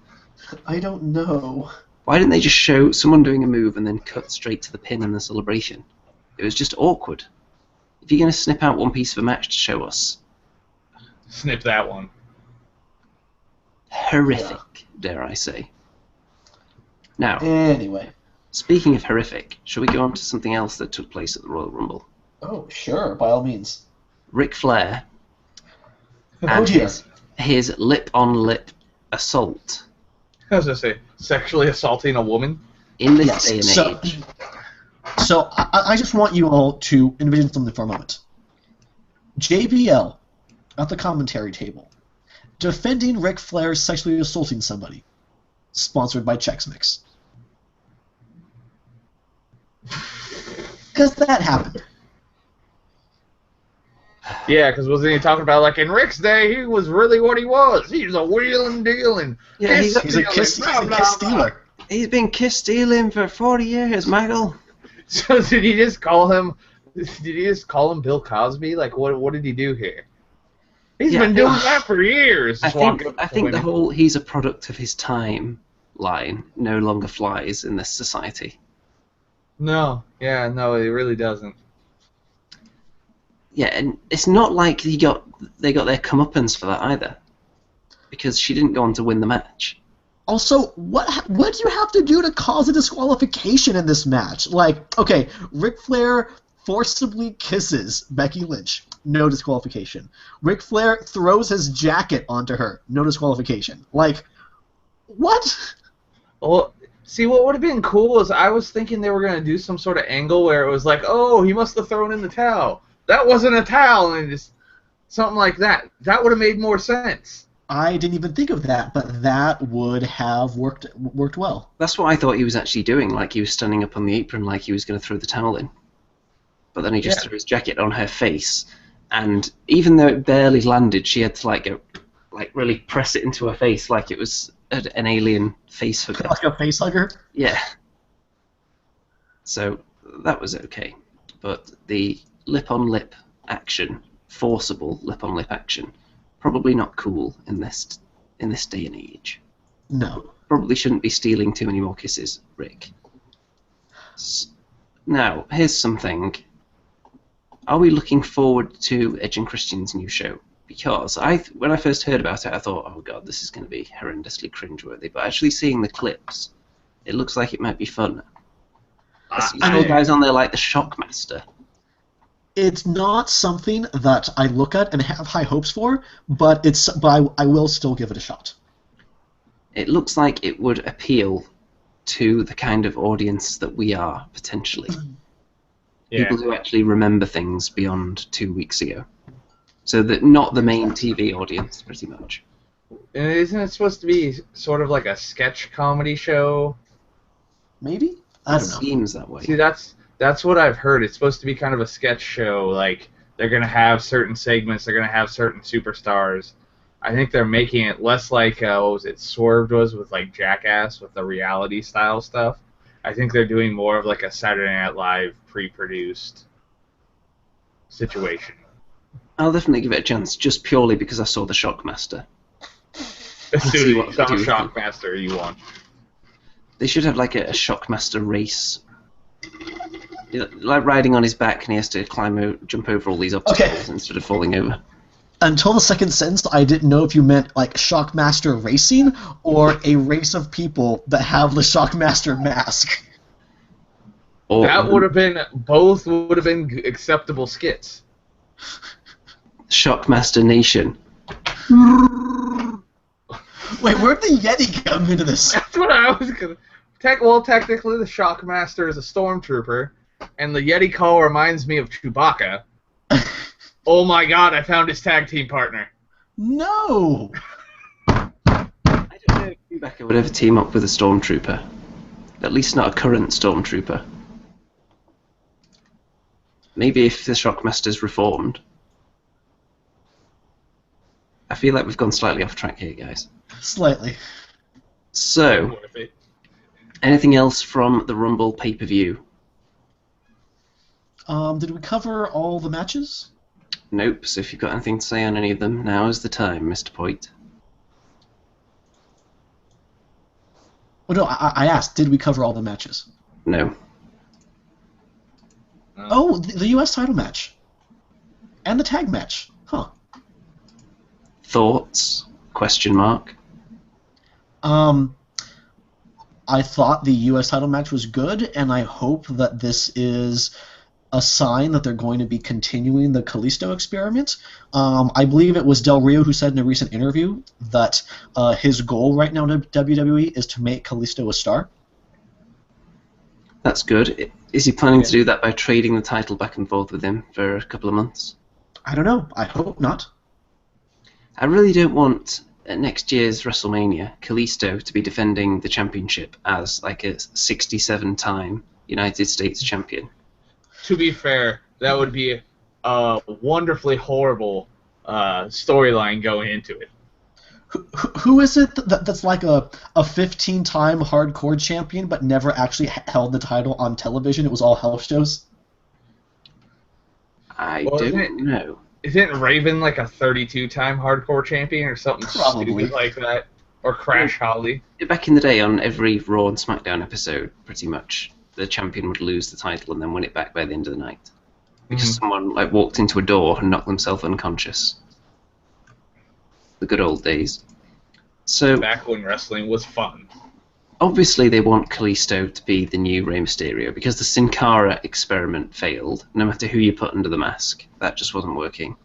I don't know. Why didn't they just show someone doing a move and then cut straight to the pin and the celebration? It was just awkward. If you're going to snip out one piece of a match to show us... Snip that one. Horrific, dare I say. Now... Anyway. Speaking of horrific, shall we go on to something else that took place at the Royal Rumble? Oh, sure, by all means. Ric Flair and his lip-on-lip assault. I was going to say, sexually assaulting a woman? In this day and age. So I just want you all to envision something for a moment. JBL at the commentary table, defending Ric Flair sexually assaulting somebody, sponsored by Chex Mix. Because that happened. Yeah, because wasn't he talking about, like, in Rick's day, he was really what he was. He was a wheeling dealing. Yeah, he's a kiss stealer. He's been kiss stealing for 40 years, Michael. So did he just call him Bill Cosby? Like, what did he do here? He's been doing that for years. I think the whole he's a product of his time line no longer flies in this society. No, it really doesn't. Yeah, and it's not like they got their comeuppance for that either, because she didn't go on to win the match. Also, what do you have to do to cause a disqualification in this match? Like, okay, Ric Flair forcibly kisses Becky Lynch, no disqualification. Ric Flair throws his jacket onto her, no disqualification. Like, what? Well, see, what would have been cool is I was thinking they were going to do some sort of angle where it was like, oh, he must have thrown in the towel. That wasn't a towel, and just something like that. That would have made more sense. I didn't even think of that, but that would have worked well. That's what I thought he was actually doing, like he was standing up on the apron like he was going to throw the towel in. But then he just threw his jacket on her face, and even though it barely landed, she had to go really press it into her face like it was an alien face hugger. Like a face hugger? Yeah. So that was okay. But the lip-on-lip action, forcible lip-on-lip action, probably not cool in this in this day and age. No. Probably shouldn't be stealing too many more kisses, Rick. Now, here's something. Are we looking forward to Edge and Christian's new show? Because when I first heard about it, I thought, oh god, this is going to be horrendously cringeworthy. But actually seeing the clips, it looks like it might be fun. I see guys on there like the Shockmaster. It's not something that I look at and have high hopes for, but I will still give it a shot. It looks like it would appeal to the kind of audience that we are, potentially. Yeah. People who actually remember things beyond 2 weeks ago. So that not the main TV audience, pretty much. And isn't it supposed to be sort of like a sketch comedy show? Maybe? I don't know. It seems that way. See, that's what I've heard. It's supposed to be kind of a sketch show. Like, they're going to have certain segments. They're going to have certain superstars. I think they're making it less like, what was it, Swerved was with, like, Jackass with the reality-style stuff. I think they're doing more of, like, a Saturday Night Live pre-produced situation. I'll definitely give it a chance, just purely because I saw the Shockmaster. As soon as you saw do with Shockmaster, you won. They should have, like, a Shockmaster race. Like riding on his back and he has to jump over all these obstacles instead of falling over. Until the second sentence, I didn't know if you meant like Shockmaster racing or a race of people that have the Shockmaster mask. That would have been, both would have been acceptable skits. Shockmaster Nation. Wait, where'd the Yeti come into this? That's what I was gonna. Well, technically, the Shockmaster is a stormtrooper, and the Yeti call reminds me of Chewbacca. Oh my god, I found his tag team partner. No! I don't know if Chewbacca would ever team up with a stormtrooper. At least not a current stormtrooper. Maybe if the Shockmaster's reformed. I feel like we've gone slightly off track here, guys. Slightly. So, anything else from the Rumble pay-per-view? Did we cover all the matches? Nope, so if you've got anything to say on any of them, now is the time, Mr. Poit. Oh no, I asked, did we cover all the matches? No. Oh, the US title match. And the tag match. Huh. Thoughts? Question mark. I thought the US title match was good, and I hope that this is a sign that they're going to be continuing the Kalisto experiment. I believe it was Del Rio who said in a recent interview that his goal right now in WWE is to make Kalisto a star. That's good. Is he planning to do that by trading the title back and forth with him for a couple of months? I don't know. I hope not. I really don't want at next year's WrestleMania Kalisto to be defending the championship as like a 67-time United States champion. To be fair, that would be a wonderfully horrible storyline going into it. Who is it that's like a 15-time hardcore champion but never actually held the title on television? It was all house shows? I don't know. Isn't Raven like a 32-time hardcore champion or something stupid like that? Or Crash Holly? Back in the day, on every Raw and SmackDown episode, pretty much, the champion would lose the title and then win it back by the end of the night. Because someone like walked into a door and knocked themselves unconscious. The good old days. So back when wrestling was fun. Obviously they want Kalisto to be the new Rey Mysterio because the Sin Cara experiment failed, no matter who you put under the mask. That just wasn't working.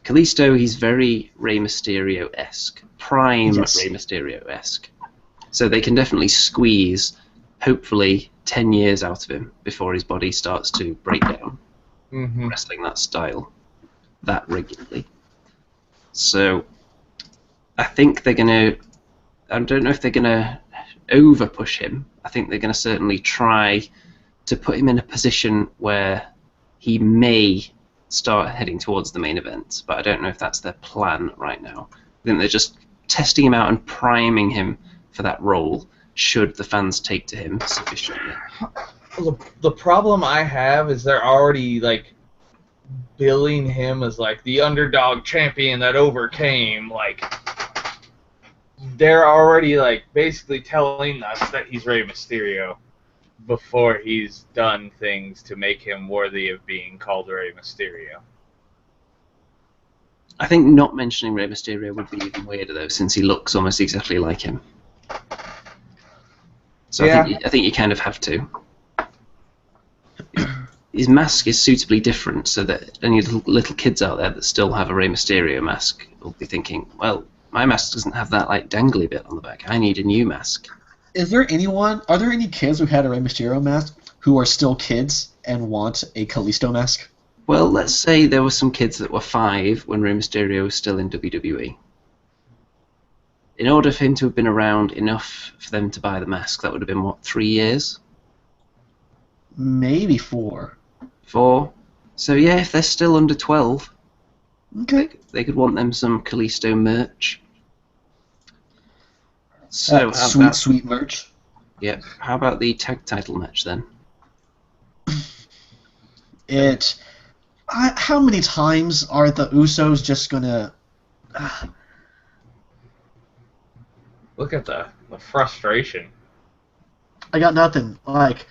Kalisto, he's very Rey Mysterio-esque. Prime Rey Mysterio-esque. So they can definitely squeeze, hopefully, 10 years out of him before his body starts to break down. Wrestling that style. That regularly. So I think they're going to... I don't know if they're going to over-push him. I think they're going to certainly try to put him in a position where he may start heading towards the main event, but I don't know if that's their plan right now. I think they're just testing him out and priming him for that role, should the fans take to him sufficiently. The problem I have is they're already, like, billing him as, like, the underdog champion that overcame, like, they're already like basically telling us that he's Rey Mysterio before he's done things to make him worthy of being called Rey Mysterio. I think not mentioning Rey Mysterio would be even weirder, though, since he looks almost exactly like him. So Yeah. I think you kind of have to. His mask is suitably different, so that any little kids out there that still have a Rey Mysterio mask will be thinking, well, my mask doesn't have that like dangly bit on the back. I need a new mask. Are there any kids who had a Rey Mysterio mask who are still kids and want a Kalisto mask? Well, let's say there were some kids that were 5 when Rey Mysterio was still in WWE. In order for him to have been around enough for them to buy the mask, that would have been, what, 3 years? Maybe 4. 4? So yeah, if they're still under 12, Okay. they could want them some Kalisto merch. So, Sweet merch. Yeah, how about the tag title match then? How many times are the Usos just gonna... Look at the frustration. I got nothing. Like,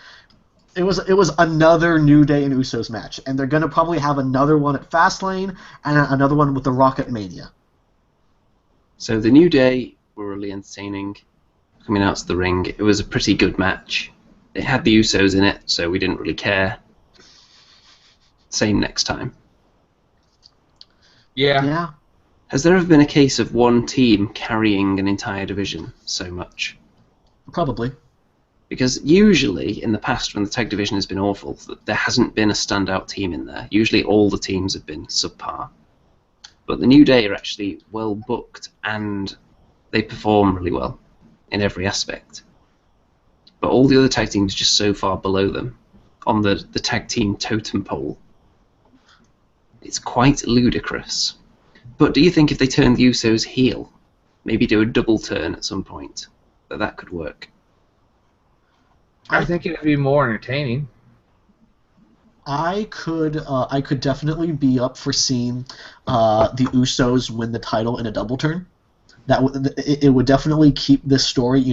it was another New Day and Usos match, and they're gonna probably have another one at Fastlane and another one with the Rocket Mania. So the New Day were really entertaining coming out to the ring. It was a pretty good match. It had the Usos in it, so we didn't really care. Same next time. Yeah. Yeah. Has there ever been a case of one team carrying an entire division so much? Probably. Because usually, in the past, when the tag division has been awful, there hasn't been a standout team in there. Usually all the teams have been subpar. But the New Day are actually well booked, and they perform really well in every aspect. But all the other tag teams are just so far below them on the tag team totem pole. It's quite ludicrous. But do you think if they turn the Usos heel, maybe do a double turn at some point, that could work? I think it'd be more entertaining. I could definitely be up for seeing the Usos win the title in a double turn. It would definitely keep this story,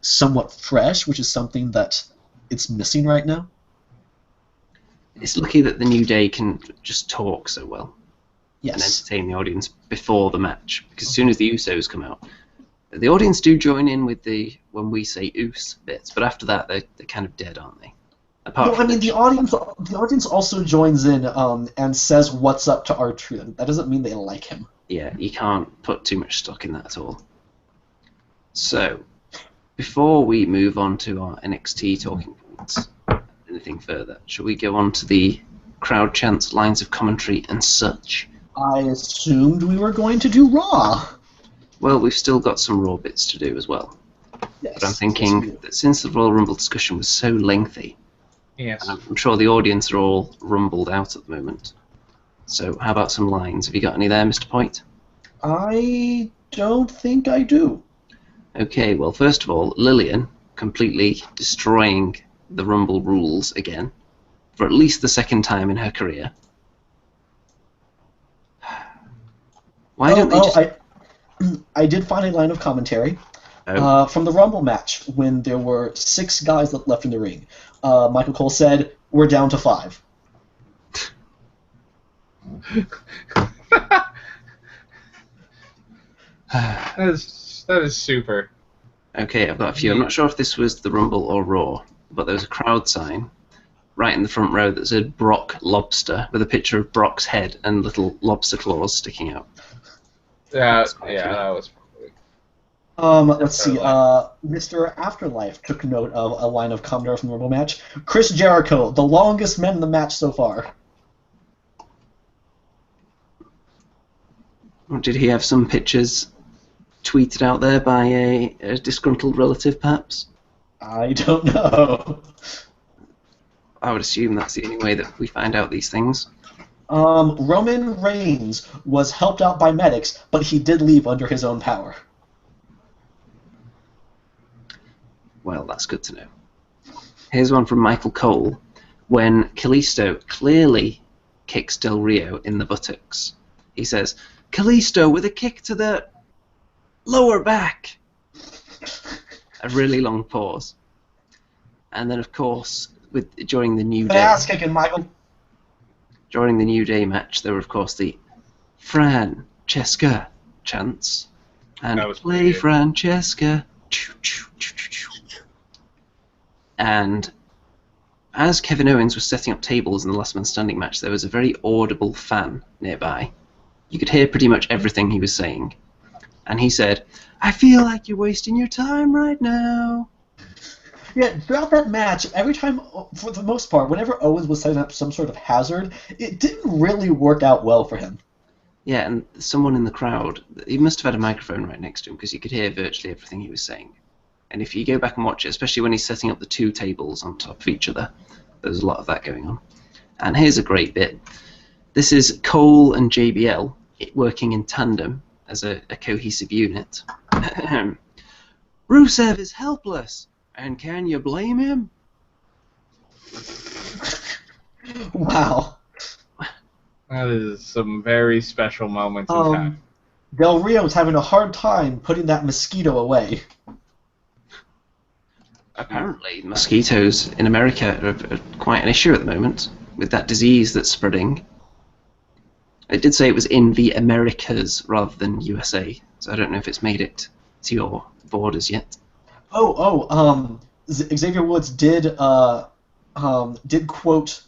somewhat fresh, which is something that it's missing right now. It's lucky that the New Day can just talk so well and Yes. entertain the audience before the match, because as soon as the Usos come out, the audience do join in with the when we say "oos" bits, but after that they're kind of dead, aren't they? No, I mean the audience also joins in and says what's up to R-Truth. That doesn't mean they like him. Yeah, you can't put too much stock in that at all. So, before we move on to our NXT talking points, anything further, shall we go on to the crowd chants, lines of commentary, and such? I assumed we were going to do Raw. Well, we've still got some Raw bits to do as well. Yes. But I'm thinking that since the Royal Rumble discussion was so lengthy, Yes. and I'm sure the audience are all rumbled out at the moment. So how about some lines? Have you got any there, Mr. Point? I don't think I do. Okay, well, first of all, Lillian completely destroying the Rumble rules again, for at least the second time in her career. Why don't they just... I did find a line of commentary Oh. from the Rumble match when there were 6 guys left in the ring. Michael Cole said, "We're down to 5." That is super. Okay, I've got a few. I'm not sure if this was the Rumble or Raw, but there was a crowd sign right in the front row that said Brock Lobster, with a picture of Brock's head and little lobster claws sticking out. Yeah, that was. Let's see. Mr. Afterlife took note of a line of commentary from the Rumble match. Chris Jericho, the longest man in the match so far. Did he have some pictures tweeted out there by a disgruntled relative, perhaps? I don't know. I would assume that's the only way that we find out these things. Roman Reigns was helped out by medics, but he did leave under his own power. Well, that's good to know. Here's one from Michael Cole. When Kalisto clearly kicks Del Rio in the buttocks, he says, "Kalisto with a kick to the..." lower back. A really long pause. And then, of course, during the New Day... Ass kicking, Michael. During the New Day match, there were, of course, the Francesca chants. And play Francesca. And as Kevin Owens was setting up tables in the Last Man Standing match, there was a very audible fan nearby. You could hear pretty much everything he was saying. And he said, "I feel like you're wasting your time right now." Yeah, throughout that match, every time, for the most part, whenever Owens was setting up some sort of hazard, it didn't really work out well for him. Yeah, and someone in the crowd, he must have had a microphone right next to him because you could hear virtually everything he was saying. And if you go back and watch it, especially when he's setting up the two tables on top of each other, there's a lot of that going on. And here's a great bit. This is Cole and JBL working in tandem as a cohesive unit. Rusev is helpless, and can you blame him? Wow. That is some very special moments in time. Del Rio's having a hard time putting that mosquito away. Apparently, mosquitoes in America are quite an issue at the moment, with that disease that's spreading. It did say it was in the Americas rather than USA, so I don't know if it's made it to your borders yet. Xavier Woods did quote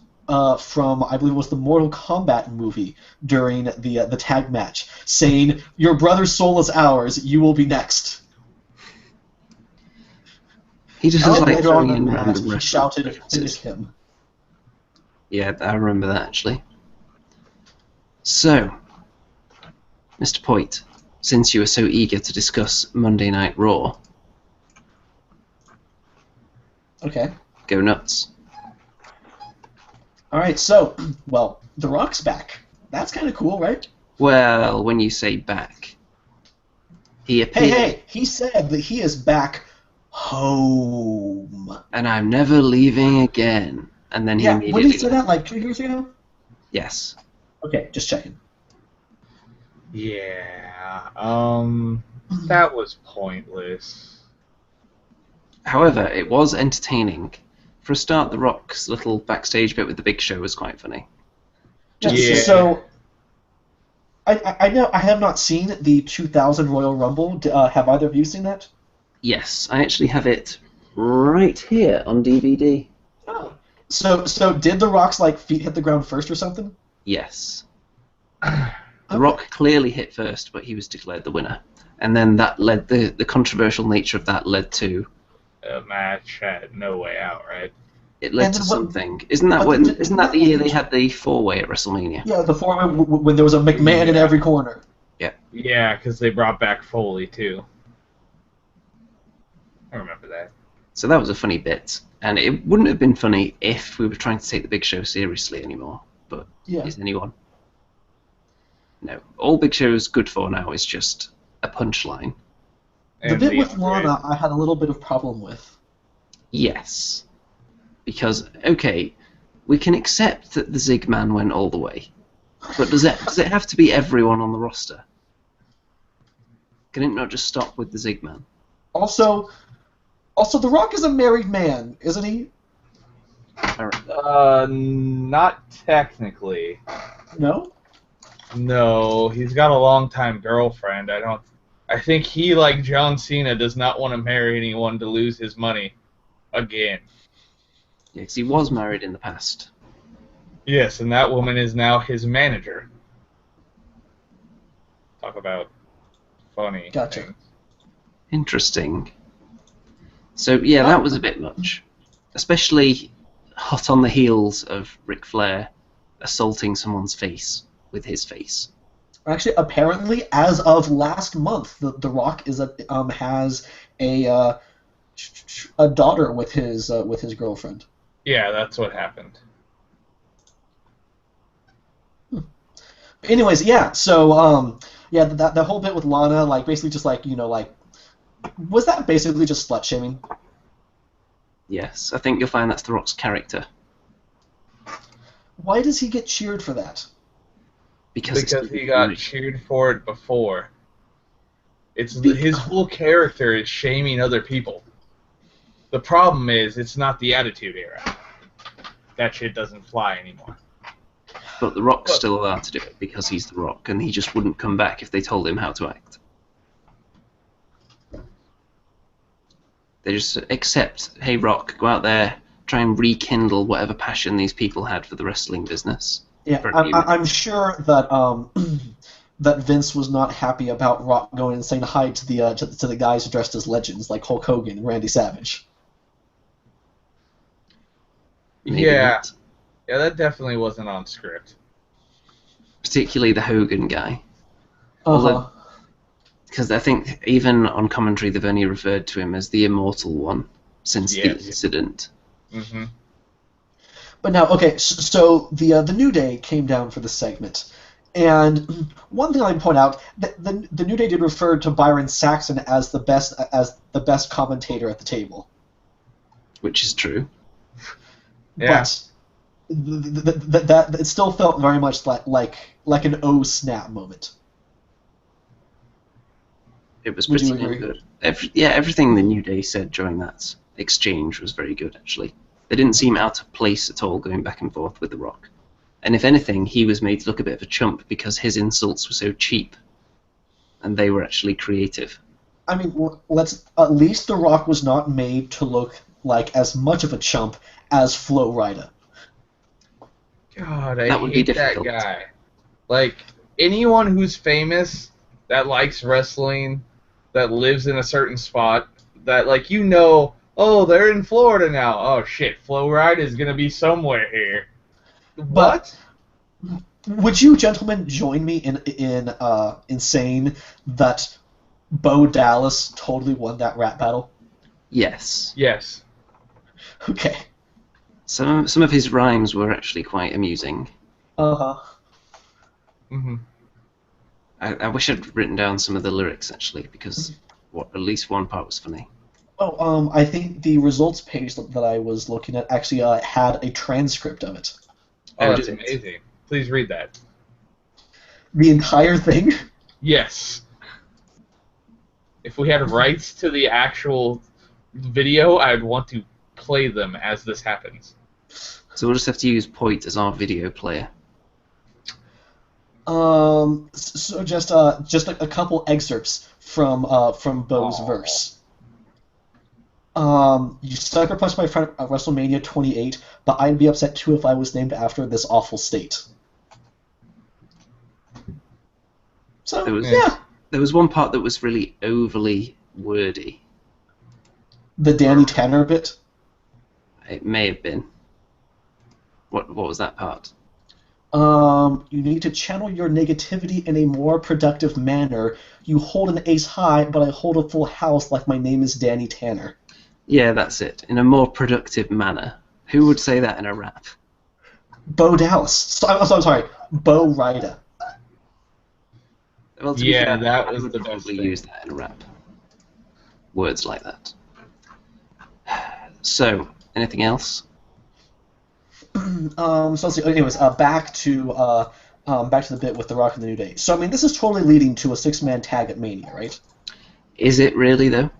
from, I believe it was the Mortal Kombat movie during the tag match, saying, "Your brother's soul is ours, you will be next." He just was like throwing in match, random he shouted, "Finish him." Yeah, I remember that actually. So, Mr. Poit, since you were so eager to discuss Monday Night Raw, Okay. go nuts. Alright, so, well, The Rock's back. That's kind of cool, right? Well, when you say back, he appeared. Hey, he said that he is back home. And I'm never leaving again. And then he Yeah, immediately. when did he say that, like 2 years ago? Yes. Okay, just checking. Yeah, that was pointless. However, it was entertaining. For a start, The Rock's little backstage bit with the Big Show was quite funny. Yeah. So, I know I have not seen the 2000 Royal Rumble. Have either of you seen that? Yes, I actually have it right here on DVD. Oh. So did The Rock's like feet hit the ground first or something? Yes. The Rock clearly hit first, but he was declared the winner. And then that led the controversial nature of that led to A match had no way out, right? it led And to then what- something. Isn't that the year they had the four-way at WrestleMania? Yeah, the four when there was a McMahon in every corner. Yeah, because they brought back Foley too. I remember that. So that was a funny bit, and it wouldn't have been funny if we were trying to take the Big Show seriously anymore. But Yeah. is anyone? No. All Big Show is good for now is just a punchline. The And bit the with upgrade. Lana, I had a little bit of problem with. Yes. Because, okay, we can accept that the Zig Man went all the way. But does it have to be everyone on the roster? Can it not just stop with the Zig Man? Also, The Rock is a married man, isn't he? Not technically. No? No, he's got a longtime girlfriend. I think he, like John Cena, does not want to marry anyone to lose his money again. Yeah, because he was married in the past. Yes, and that woman is now his manager. Talk about funny. Gotcha. things. Interesting. So, yeah, that was a bit much. Especially hot on the heels of Ric Flair assaulting someone's face with his face. Actually, apparently, as of last month, the Rock has a daughter with his girlfriend. Yeah, that's what happened. Anyways, yeah. So that whole bit with Lana, like basically just like was that basically just slut shaming? Yes, I think you'll find that's The Rock's character. Why does he get cheered for that? Because Because he got cheered for it before. His whole character is shaming other people. The problem is, it's not the Attitude Era. That shit doesn't fly anymore. But The Rock's still allowed to do it because he's The Rock, and he just wouldn't come back if they told him how to act. They just accept, hey Rock, go out there, try and rekindle whatever passion these people had for the wrestling business. Yeah, I'm sure that that Vince was not happy about Rock going and saying hi to the guys dressed as legends like Hulk Hogan and Randy Savage. Maybe Yeah. not. Yeah, that definitely wasn't on script. Particularly the Hogan guy. Uh-huh. Because I think even on commentary they've only referred to him as the Immortal One since the incident. Mm-hmm. But now, okay, so the New Day came down for this segment. And one thing I can point out, the New Day did refer to Byron Saxton as the best commentator at the table. Which is true. Yeah. But that it still felt very much like an oh snap moment. It was Would pretty you agree? good. Everything the New Day said during that exchange was very good, actually. They didn't seem out of place at all going back and forth with The Rock. And if anything, he was made to look a bit of a chump because his insults were so cheap. And they were actually creative. I mean, at least The Rock was not made to look like as much of a chump as Flo Rida. God, That I would be hate that difficult. guy. Like, anyone who's famous, that likes wrestling, that lives in a certain spot, that, like, oh, they're in Florida now. Oh, shit, Flo Rida is going to be somewhere here. What? Would you gentlemen join me in saying that Bo Dallas totally won that rap battle? Yes. Yes. Okay. Some of his rhymes were actually quite amusing. Uh-huh. Mm-hmm. I wish I'd written down some of the lyrics, actually, because at least one part was funny. Oh, I think the results page that I was looking at actually had a transcript of it. Oh, that's did it? amazing. Please read that. The entire thing? Yes. If we had rights to the actual video, I'd want to play them as this happens. So we'll just have to use Point as our video player. So just a couple excerpts from Bo's verse. You sucker punched my friend at WrestleMania 28, but I'd be upset too if I was named after this awful state. So There was one part that was really overly wordy. The Danny Tanner bit. It may have been. What was that part? You need to channel your negativity in a more productive manner. You hold an ace high, but I hold a full house like my name is Danny Tanner. Yeah, that's it. In a more productive manner. Who would say that in a rap? Bo Dallas. I'm sorry. Bo Rida. Well, to be Yeah, fair, that I was would the best probably thing. use that in a rap. Words like that. So, anything else? So let's see. Anyways, back to the bit with The Rock and the New Day. So I mean, this is totally leading to a 6-man tag at Mania, right? Is it really, though?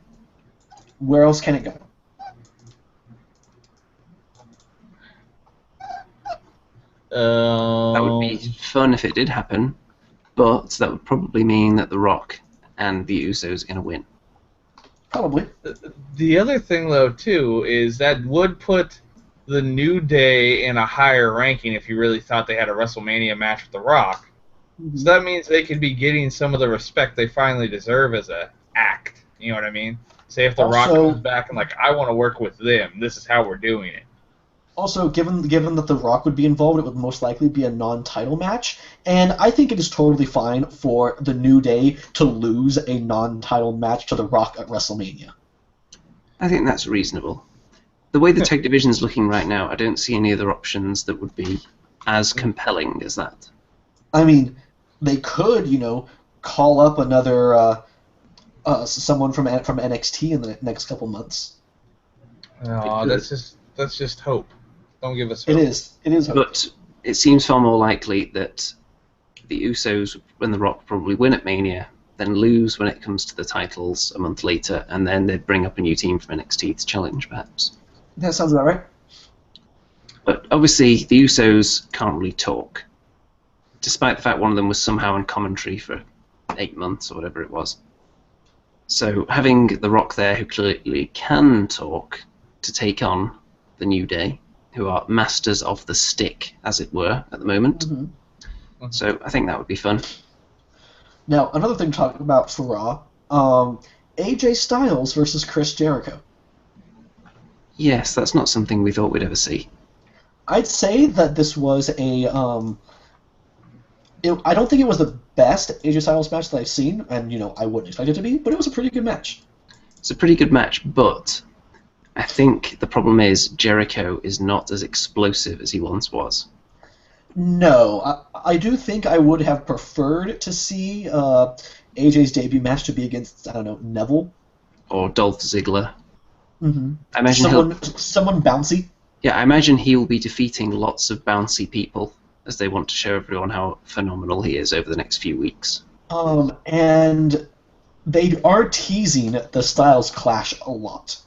Where else can it go? That would be fun if it did happen, but that would probably mean that The Rock and the Usos are going to win. Probably. The other thing, though, too, is that would put the New Day in a higher ranking if you really thought they had a WrestleMania match with The Rock. So that means they could be getting some of the respect they finally deserve as a act. You know what I mean? Say if The Rock Also- comes back and, like, I want to work with them, this is how we're doing it. Also, given that The Rock would be involved, it would most likely be a non-title match, and I think it is totally fine for the New Day to lose a non-title match to The Rock at WrestleMania. I think that's reasonable. The way the tag division's looking right now, I don't see any other options that would be as compelling as that. I mean, they could, call up another someone from NXT in the next couple months. No, that's just hope. Don't give us hope. It is. But it seems far more likely that the Usos and The Rock probably win at Mania, then lose when it comes to the titles a month later, and then they'd bring up a new team from NXT to challenge, perhaps. That sounds about right. But obviously, the Usos can't really talk, despite the fact one of them was somehow on commentary for 8 months or whatever it was. So having The Rock there, who clearly can talk, to take on the New Day, who are masters of the stick, as it were, at the moment. Mm-hmm. So I think that would be fun. Now, another thing to talk about for Raw, AJ Styles versus Chris Jericho. Yes, that's not something we thought we'd ever see. I'd say that this was a... I don't think it was the best AJ Styles match that I've seen, and, I wouldn't expect it to be, but it was a pretty good match. It's a pretty good match, but I think the problem is Jericho is not as explosive as he once was. No, I do think I would have preferred to see AJ's debut match to be against, I don't know, Neville. Or Dolph Ziggler. Mm-hmm. I imagine someone bouncy. Yeah, I imagine he will be defeating lots of bouncy people as they want to show everyone how phenomenal he is over the next few weeks. And they are teasing the Styles Clash a lot.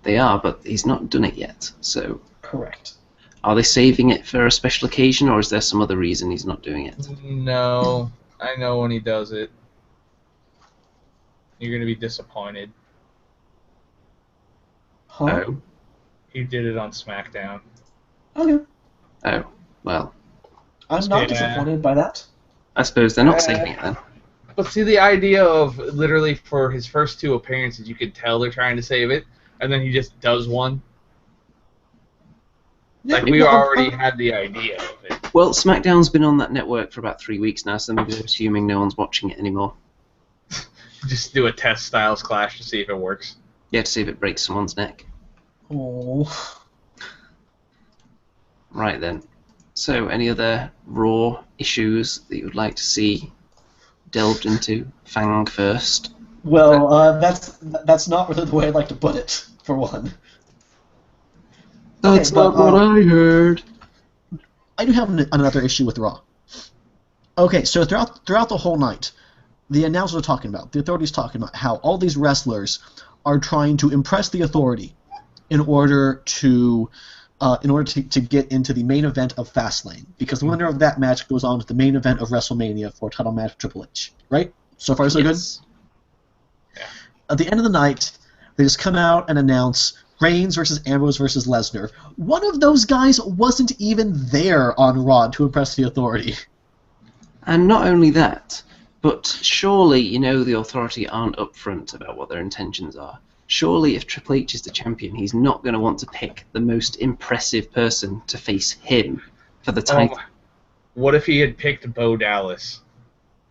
They are, but he's not done it yet, so... Correct. Are they saving it for a special occasion, or is there some other reason he's not doing it? No, I know when he does it. You're going to be disappointed. Huh? Oh. He did it on SmackDown. Okay. Oh, well. I'm not disappointed by that. I suppose they're not saving it then. But see, the idea of literally for his first 2 appearances, you could tell they're trying to save it, and then he just does one. Yeah, Like, we already had the idea of it. Well, SmackDown's been on that network for about 3 weeks now, so maybe they're assuming no one's watching it anymore. Just do a test Styles Clash to see if it works. Yeah, to see if it breaks someone's neck. Oh. Right then. So, any other Raw issues that you would like to see delved into? Fang first. Well, that's not really the way I'd like to put it, for one. That's not what I heard. I do have another issue with Raw. Okay, so throughout the whole night, the announcers are talking about, the authorities talking about how all these wrestlers are trying to impress the authority in order to get into the main event of Fastlane, because the winner of that match goes on to the main event of WrestleMania for a title match with Triple H. Right? So far, so Yes. good? Yeah. At the end of the night, they just come out and announce Reigns versus Ambrose versus Lesnar. One of those guys wasn't even there on Raw to impress the authority. And not only that, but surely, the authority aren't upfront about what their intentions are. Surely, if Triple H is the champion, he's not going to want to pick the most impressive person to face him for the title. What if he had picked Bo Dallas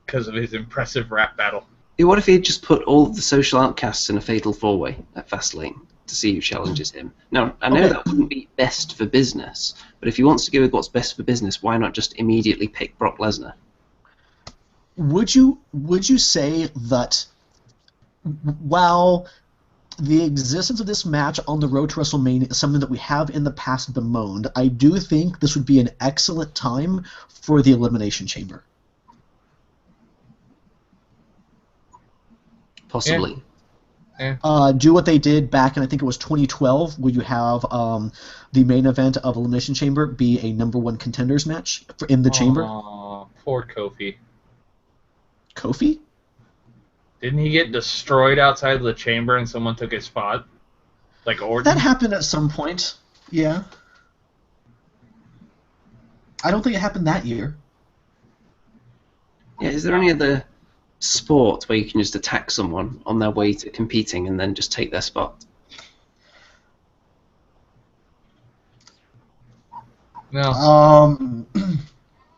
because of his impressive rap battle? What if he had just put all of the social outcasts in a fatal 4-way at Fastlane to see who challenges him? Now, I know that wouldn't be best for business, but if he wants to go with what's best for business, why not just immediately pick Brock Lesnar? Would you say that while the existence of this match on the road to WrestleMania is something that we have in the past bemoaned, I do think this would be an excellent time for the Elimination Chamber. Possibly. Yeah. Do what they did back in, I think it was 2012, where you have the main event of Elimination Chamber be a #1 contenders match in the chamber. Aw, poor Kofi. Kofi? Didn't he get destroyed outside of the chamber and someone took his spot? Like Orton? That happened at some point, yeah. I don't think it happened that year. Yeah, is there any other sport where you can just attack someone on their way to competing and then just take their spot? No.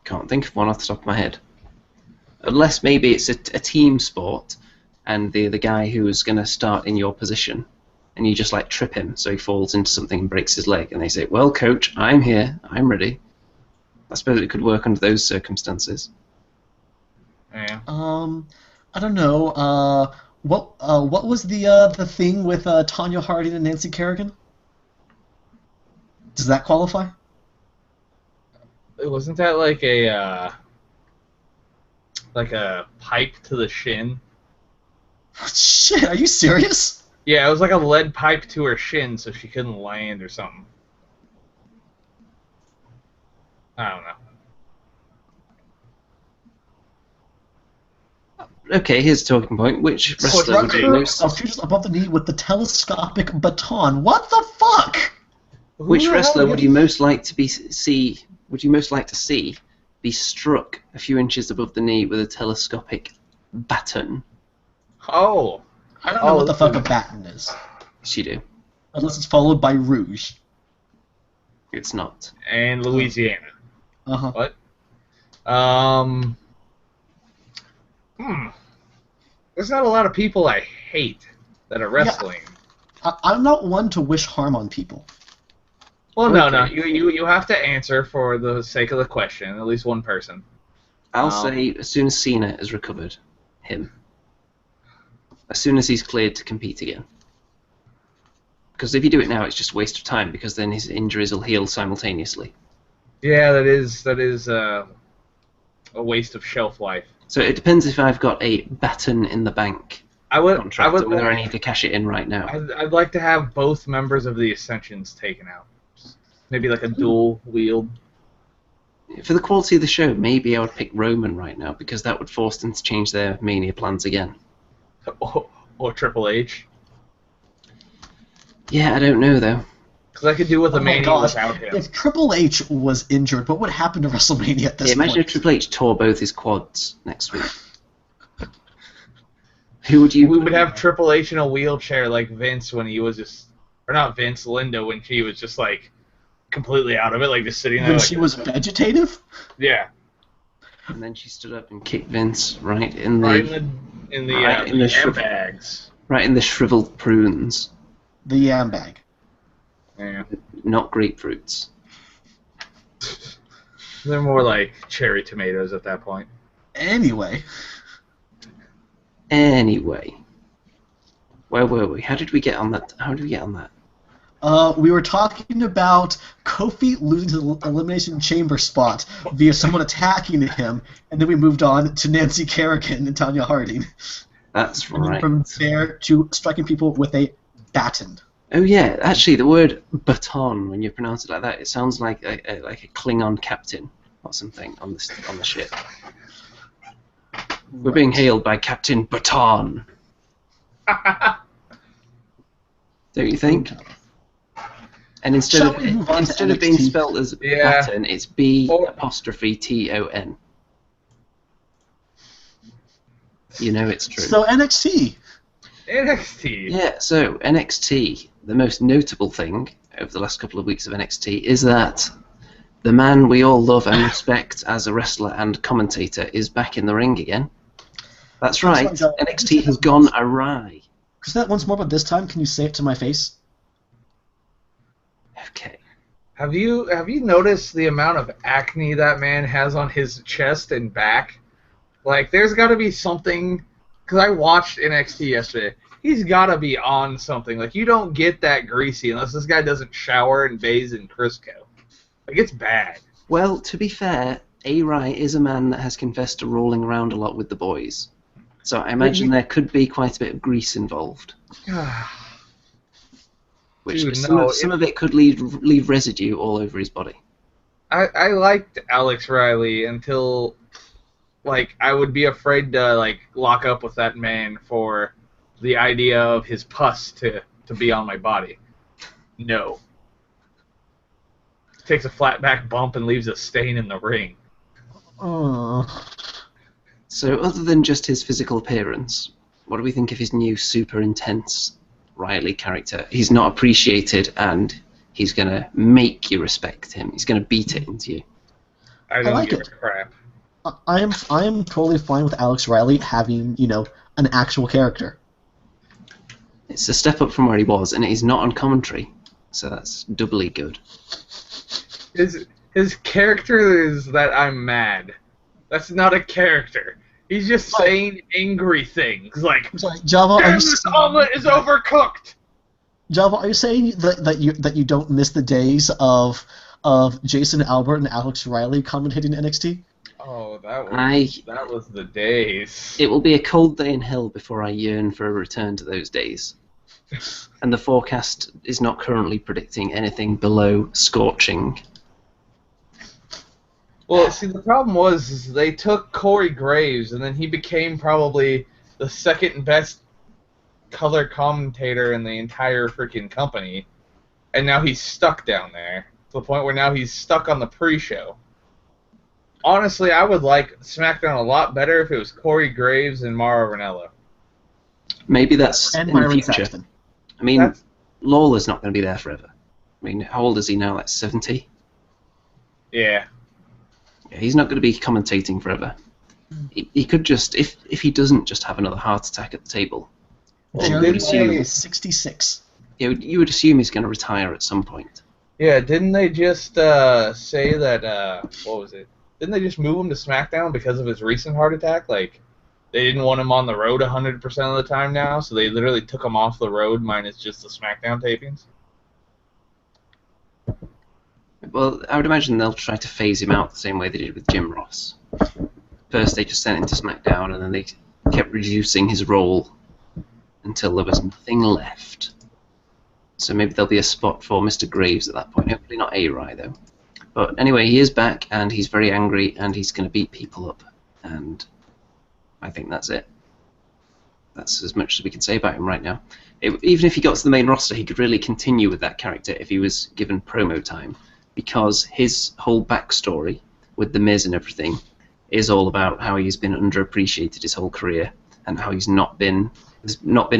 Can't think of one off the top of my head. Unless maybe it's a team sport, and the guy who's going to start in your position, and you just trip him so he falls into something and breaks his leg, and they say, "Well, coach, I'm here, I'm ready." I suppose it could work under those circumstances. Yeah. I don't know. What was the thing with Tanya Harding and Nancy Kerrigan? Does that qualify? Wasn't that like a like a pipe to the shin. Shit, are you serious? Yeah, it was like a lead pipe to her shin, so she couldn't land or something. I don't know. Okay, here's a talking point. Which wrestler would Struck you her most... just above the knee with the telescopic baton. What the fuck? Which wrestler would you most like to see? Would you most like to see be struck a few inches above the knee with a telescopic baton? Oh. I don't know what the fuck a baton is. Yes, you do. Unless it's followed by rouge. It's not. And Louisiana. Uh-huh. What? There's not a lot of people I hate that are wrestling. I'm not one to wish harm on people. Well, no. Okay. You have to answer for the sake of the question. At least one person. I'll say as soon as Cena has recovered, him. As soon as he's cleared to compete again. Because if you do it now, it's just a waste of time, because then his injuries will heal simultaneously. Yeah, that is a waste of shelf life. So it depends if I've got a baton in the bank contract, or whether I need to cash it in right now. I'd like to have both members of the Ascensions taken out. Maybe like a dual wield. For the quality of the show, maybe I would pick Roman right now, because that would force them to change their Mania plans again. Or Triple H. Yeah, I don't know though. Because I could do with a Oh my Mania God. without him. If Triple H was injured, what would happen to WrestleMania at this Yeah, imagine point? if Triple H tore both his quads next week. Who would you? We would have Triple H in a wheelchair like Vince when he was just, or not Vince, Linda when she was just like completely out of it, like just sitting there. When like, she was vegetative? yeah, And then she stood up and kicked Vince right in the right in the right in the airbags. right in the shriveled prunes, The yam bag. Yeah, not grapefruits. they're more like cherry tomatoes at that point. Anyway, Anyway, where were we? How did we get on that? we were talking about Kofi losing to the Elimination Chamber spot via someone attacking him, and then we moved on to Nancy Kerrigan and Tanya Harding. That's And then right. from there to striking people with a baton. Oh yeah, actually, the word baton, when you pronounce it like that, it sounds like a Klingon captain or something on the ship. We're being hailed by Captain Baton. Don't you think? And instead Shall we move on to of being NXT? spelled as Yeah. Baton, it's B Or- apostrophe T-O-N. You know it's true. So NXT. NXT. Yeah, so NXT, the most notable thing over the last couple of weeks of NXT is that the man we all love and respect as a wrestler and commentator is back in the ring again. That's right, NXT has gone awry. Could you say that once more, but this time, can you say it to my face? Okay. Have you noticed the amount of acne that man has on his chest and back? Like, there's got to be something. Because I watched NXT yesterday. He's got to be on something. Like, you don't get that greasy unless this guy doesn't shower and bathe in Crisco. Like, it's bad. Well, to be fair, A-Rai is a man that has confessed to rolling around a lot with the boys. So I imagine there could be quite a bit of grease involved. Which Dude, some of it could leave residue all over his body. I liked Alex Riley until, like, I would be afraid to, like, lock up with that man for the idea of his pus to be on my body. No. Takes a flat back bump and leaves a stain in the ring. So other than just his physical appearance, what do we think of his new super intense Riley character? He's not appreciated, and he's going to make you respect him. He's going to beat it into you. I don't like give it. a crap. I am totally fine with Alex Riley having, an actual character. It's a step up from where he was, and he's not on commentary, so that's doubly good. His character is that I'm mad. That's not a character. He's just saying angry things like, I'm sorry, Java, "Damn, this omelet is overcooked!" Java, are you saying that you don't miss the days of Jason Albert and Alex Riley commentating NXT? Oh, I that was the days. It will be a cold day in hell before I yearn for a return to those days. And the forecast is not currently predicting anything below scorching. Well, see, the problem was is they took Corey Graves, and then he became probably the second best color commentator in the entire freaking company, and now he's stuck down there to the point where now he's stuck on the pre-show. Honestly, I would like SmackDown a lot better if it was Corey Graves and Mauro Ranallo. Maybe that's And in the Byron future. Saxton. I mean, That's- Lawler's not going to be there forever. I mean, how old is he now? Like 70? Yeah. Yeah, he's not going to be commentating forever. He could just, if he doesn't just have another heart attack at the table, then you would Jerry assume, Lawler is 66. you would assume he's going to retire at some point. Yeah, didn't they just say that, what was it? Didn't they just move him to SmackDown because of his recent heart attack? Like, they didn't want him on the road 100% of the time now, so they literally took him off the road minus just the SmackDown tapings? Well, I would imagine they'll try to phase him out the same way they did with Jim Ross. First they just sent him to SmackDown, and then they kept reducing his role until there was nothing left. So maybe there'll be a spot for Mr. Graves at that point. Hopefully not A-Rai, though. But anyway, he is back, and he's very angry, and he's going to beat people up. And I think that's it. That's as much as we can say about him right now. Even if he got to the main roster, he could really continue with that character if he was given promo time, because his whole backstory with The Miz and everything is all about how he's been underappreciated his whole career, and how there's not been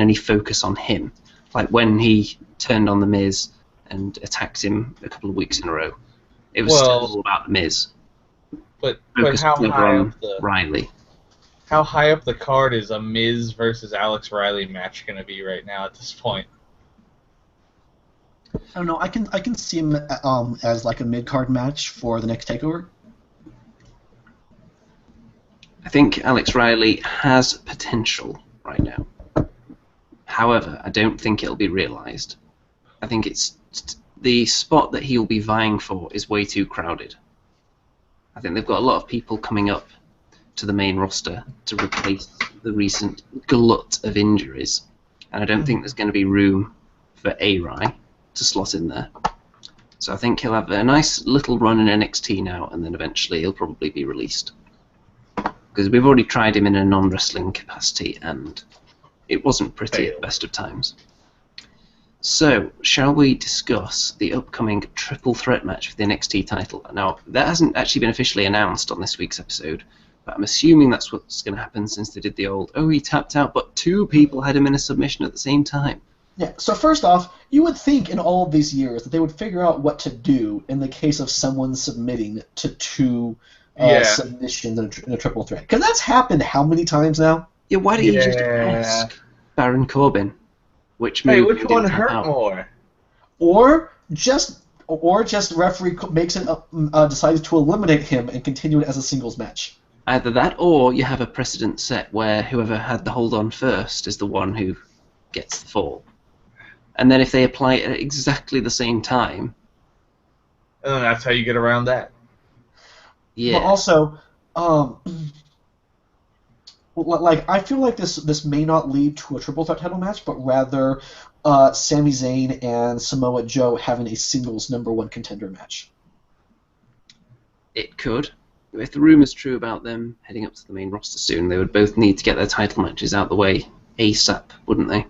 any focus on him. Like when he turned on The Miz and attacked him a couple of weeks in a row, it was still all about The Miz. But Focus how over high on up the Riley. how high up the card is a Miz versus Alex Riley match going to be right now at this point? I don't know. I can see him as like a mid-card match for the next takeover. I think Alex Riley has potential right now. However, I don't think it'll be realised. I think it's the spot that he'll be vying for is way too crowded. I think they've got a lot of people coming up to the main roster to replace the recent glut of injuries, and I don't think there's going to be room for A-Rai to slot in there. So I think he'll have a nice little run in NXT now, and then eventually he'll probably be released. Because we've already tried him in a non-wrestling capacity, and it wasn't pretty at the best of times. So, shall we discuss the upcoming triple threat match for the NXT title? Now, that hasn't actually been officially announced on this week's episode, but I'm assuming that's what's going to happen since they did the old, oh, he tapped out, but two people had him in a submission at the same time. Yeah, so first off, you would think in all of these years that they would figure out what to do in the case of someone submitting to two submissions in a triple threat. Because that's happened how many times now? Yeah, why don't you just ask Baron Corbin which move which he one didn't tap hurt out? more? Or just referee makes it decides to eliminate him and continue it as a singles match. Either that, or you have a precedent set where whoever had the hold on first is the one who gets the fall. And then if they apply it at exactly the same time... And then that's how you get around that. Yeah. But also, like I feel like this may not lead to a triple threat title match, but rather Sami Zayn and Samoa Joe having a singles #1 contender match. It could. If the rumour's true about them heading up to the main roster soon, they would both need to get their title matches out the way ASAP, wouldn't they?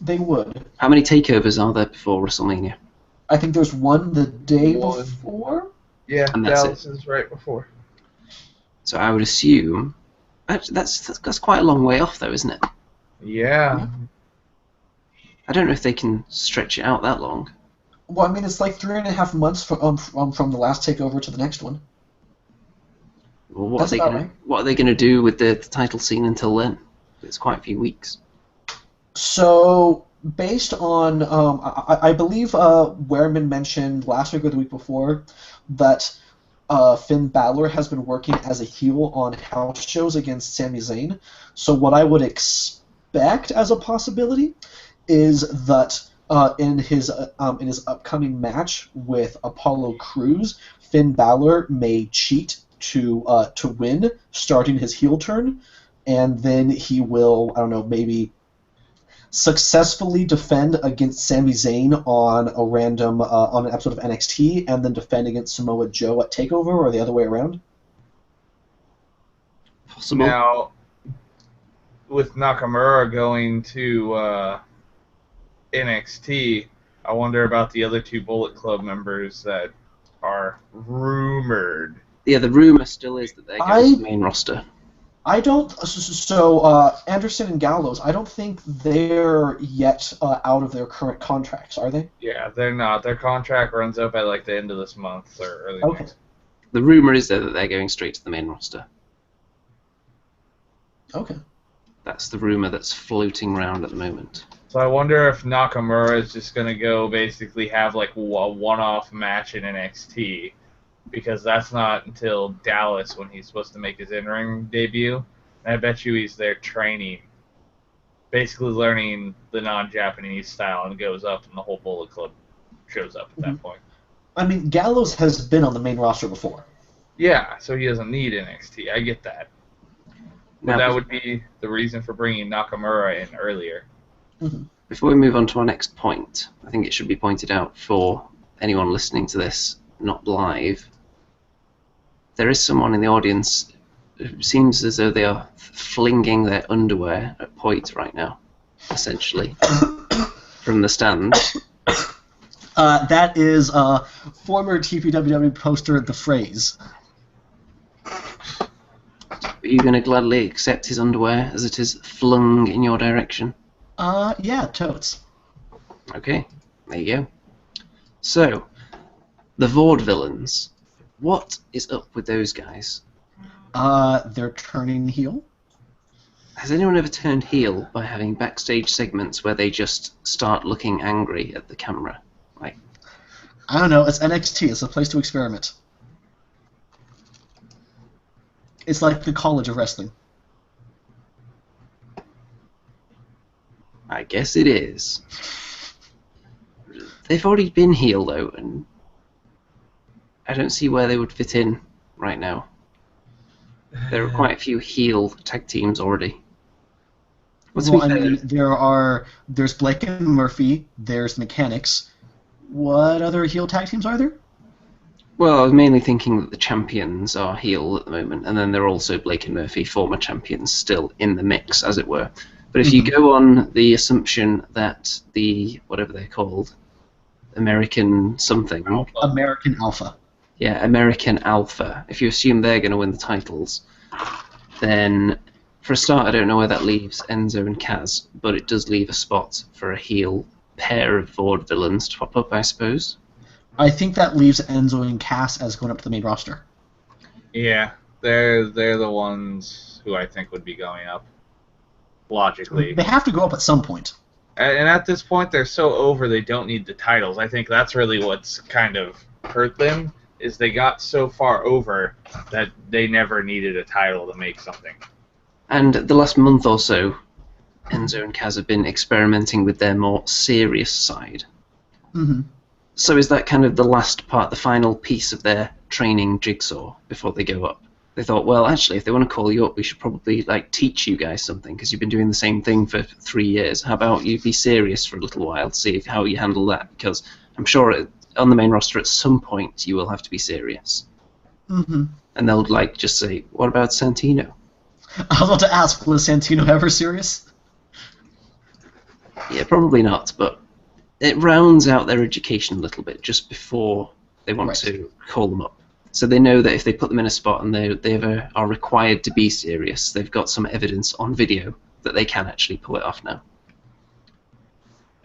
They would. How many takeovers are there before WrestleMania? I think there's one the day One. before. Yeah, And that's Dallas is right before. So I would assume... Actually, that's quite a long way off, though, isn't it? Yeah. I don't know if they can stretch it out that long. Well, I mean, it's like 3.5 months from the last takeover to the next one. Well, what That's are they about gonna right. What are they going to do with the title scene until then? It's quite a few weeks. So, based on, I believe Wehrman mentioned last week or the week before that Finn Balor has been working as a heel on house shows against Sami Zayn. So what I would expect as a possibility is that in his upcoming match with Apollo Crews, Finn Balor may cheat to win, starting his heel turn, and then he will, I don't know, maybe successfully defend against Sami Zayn on a random on an episode of NXT, and then defend against Samoa Joe at Takeover, or the other way around. Possible. Now, with Nakamura going to NXT, I wonder about the other two Bullet Club members that are rumored. Yeah, the rumor still is that they're going to the main roster. I don't. So Anderson and Gallows, I don't think they're yet out of their current contracts, are they? Yeah, they're not. Their contract runs up at like the end of this month or early next. The rumor is though that they're going straight to the main roster. Okay. That's the rumor that's floating around at the moment. So I wonder if Nakamura is just going to go basically have like a one-off match in NXT, because that's not until Dallas when he's supposed to make his in-ring debut. And I bet you he's there training, basically learning the non-Japanese style, and goes up and the whole Bullet Club shows up at that point. I mean, Gallows has been on the main roster before. Yeah, so he doesn't need NXT. I get that. But Now, that would be the reason for bringing Nakamura in earlier. Before we move on to our next point, I think it should be pointed out for anyone listening to this not live, there is someone in the audience who seems as though they are flinging their underwear at Poit right now, essentially, from the stand. That is former TPWW poster The Phrase. Are you going to gladly accept his underwear as it is flung in your direction? Yeah, totes. Okay, there you go. So, the Vaudevillains. What is up with those guys? They're turning heel. Has anyone ever turned heel by having backstage segments where they just start looking angry at the camera? Like, I don't know, it's NXT, it's a place to experiment. It's like the College of Wrestling. I guess it is. They've already been heel, though, and I don't see where they would fit in right now. There are quite a few heel tag teams already. Well, I mean, there's Blake and Murphy, there's Mechanics. What other heel tag teams are there? Well, I was mainly thinking that the champions are heel at the moment, and then there are also Blake and Murphy, former champions, still in the mix, as it were. But if you go on the assumption that the, whatever they're called, American something. American Alpha. Yeah, American Alpha. If you assume they're going to win the titles, then for a start, I don't know where that leaves Enzo and Kaz, but it does leave a spot for a heel pair of Vaudevillains to pop up, I suppose. I think that leaves Enzo and Cass as going up to the main roster. Yeah, they're the ones who I think would be going up, logically. They have to go up at some point. And at this point, they're so over they don't need the titles. I think that's really what's kind of hurt them, is they got so far over that they never needed a title to make something. And the last month or so, Enzo and Kaz have been experimenting with their more serious side. Mm-hmm. So is that kind of the last part, the final piece of their training jigsaw before they go up? They thought, well, actually, if they want to call you up, we should probably teach you guys something, because you've been doing the same thing for 3 years. How about you be serious for a little while, see how you handle that? Because I'm sure on the main roster at some point you will have to be serious. Mm-hmm. And they'll just say, what about Santino? I was about to ask, was Santino ever serious? Yeah, probably not, but it rounds out their education a little bit just before they want to call them up. So they know that if they put them in a spot and they are required to be serious, they've got some evidence on video that they can actually pull it off now.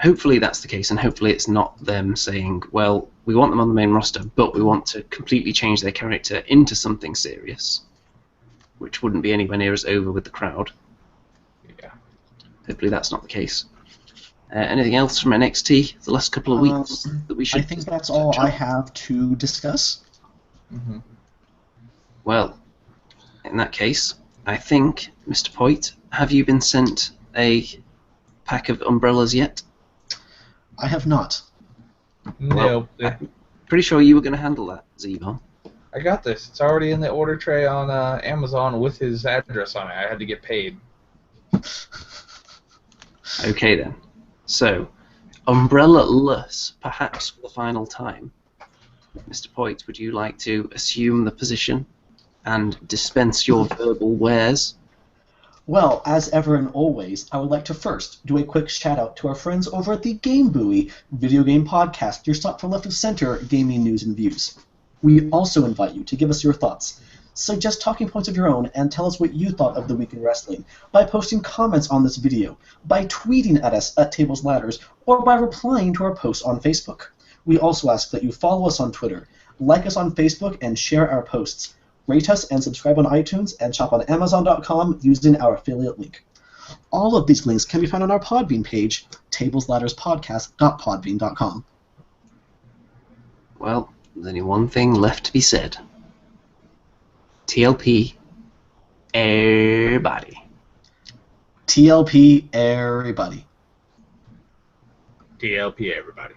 Hopefully that's the case, and hopefully it's not them saying, well, we want them on the main roster, but we want to completely change their character into something serious, which wouldn't be anywhere near as over with the crowd. Yeah. Hopefully that's not the case. Anything else from NXT the last couple of weeks that we should? I think that's all I have to discuss. Mm-hmm. Well, in that case, I think, Mr. Poit, have you been sent a pack of umbrellas yet? I have not. No. I'm pretty sure you were going to handle that, Zevon. I got this. It's already in the order tray on Amazon with his address on it. I had to get paid. Okay then. So, umbrella-less, perhaps for the final time. Mr. Poit, would you like to assume the position and dispense your verbal wares? Well, as ever and always, I would like to first do a quick shout-out to our friends over at the Game Buoy video game podcast, your stop for left-of-center gaming news and views. We also invite you to give us your thoughts, suggest talking points of your own, and tell us what you thought of the week in wrestling by posting comments on this video, by tweeting at us at Tables Ladders, or by replying to our posts on Facebook. We also ask that you follow us on Twitter, like us on Facebook, and share our posts. Rate us and subscribe on iTunes, and shop on Amazon.com using our affiliate link. All of these links can be found on our Podbean page, tablesladderspodcast.podbean.com. Well, there's only one thing left to be said. TLP, everybody. TLP, everybody. TLP, everybody.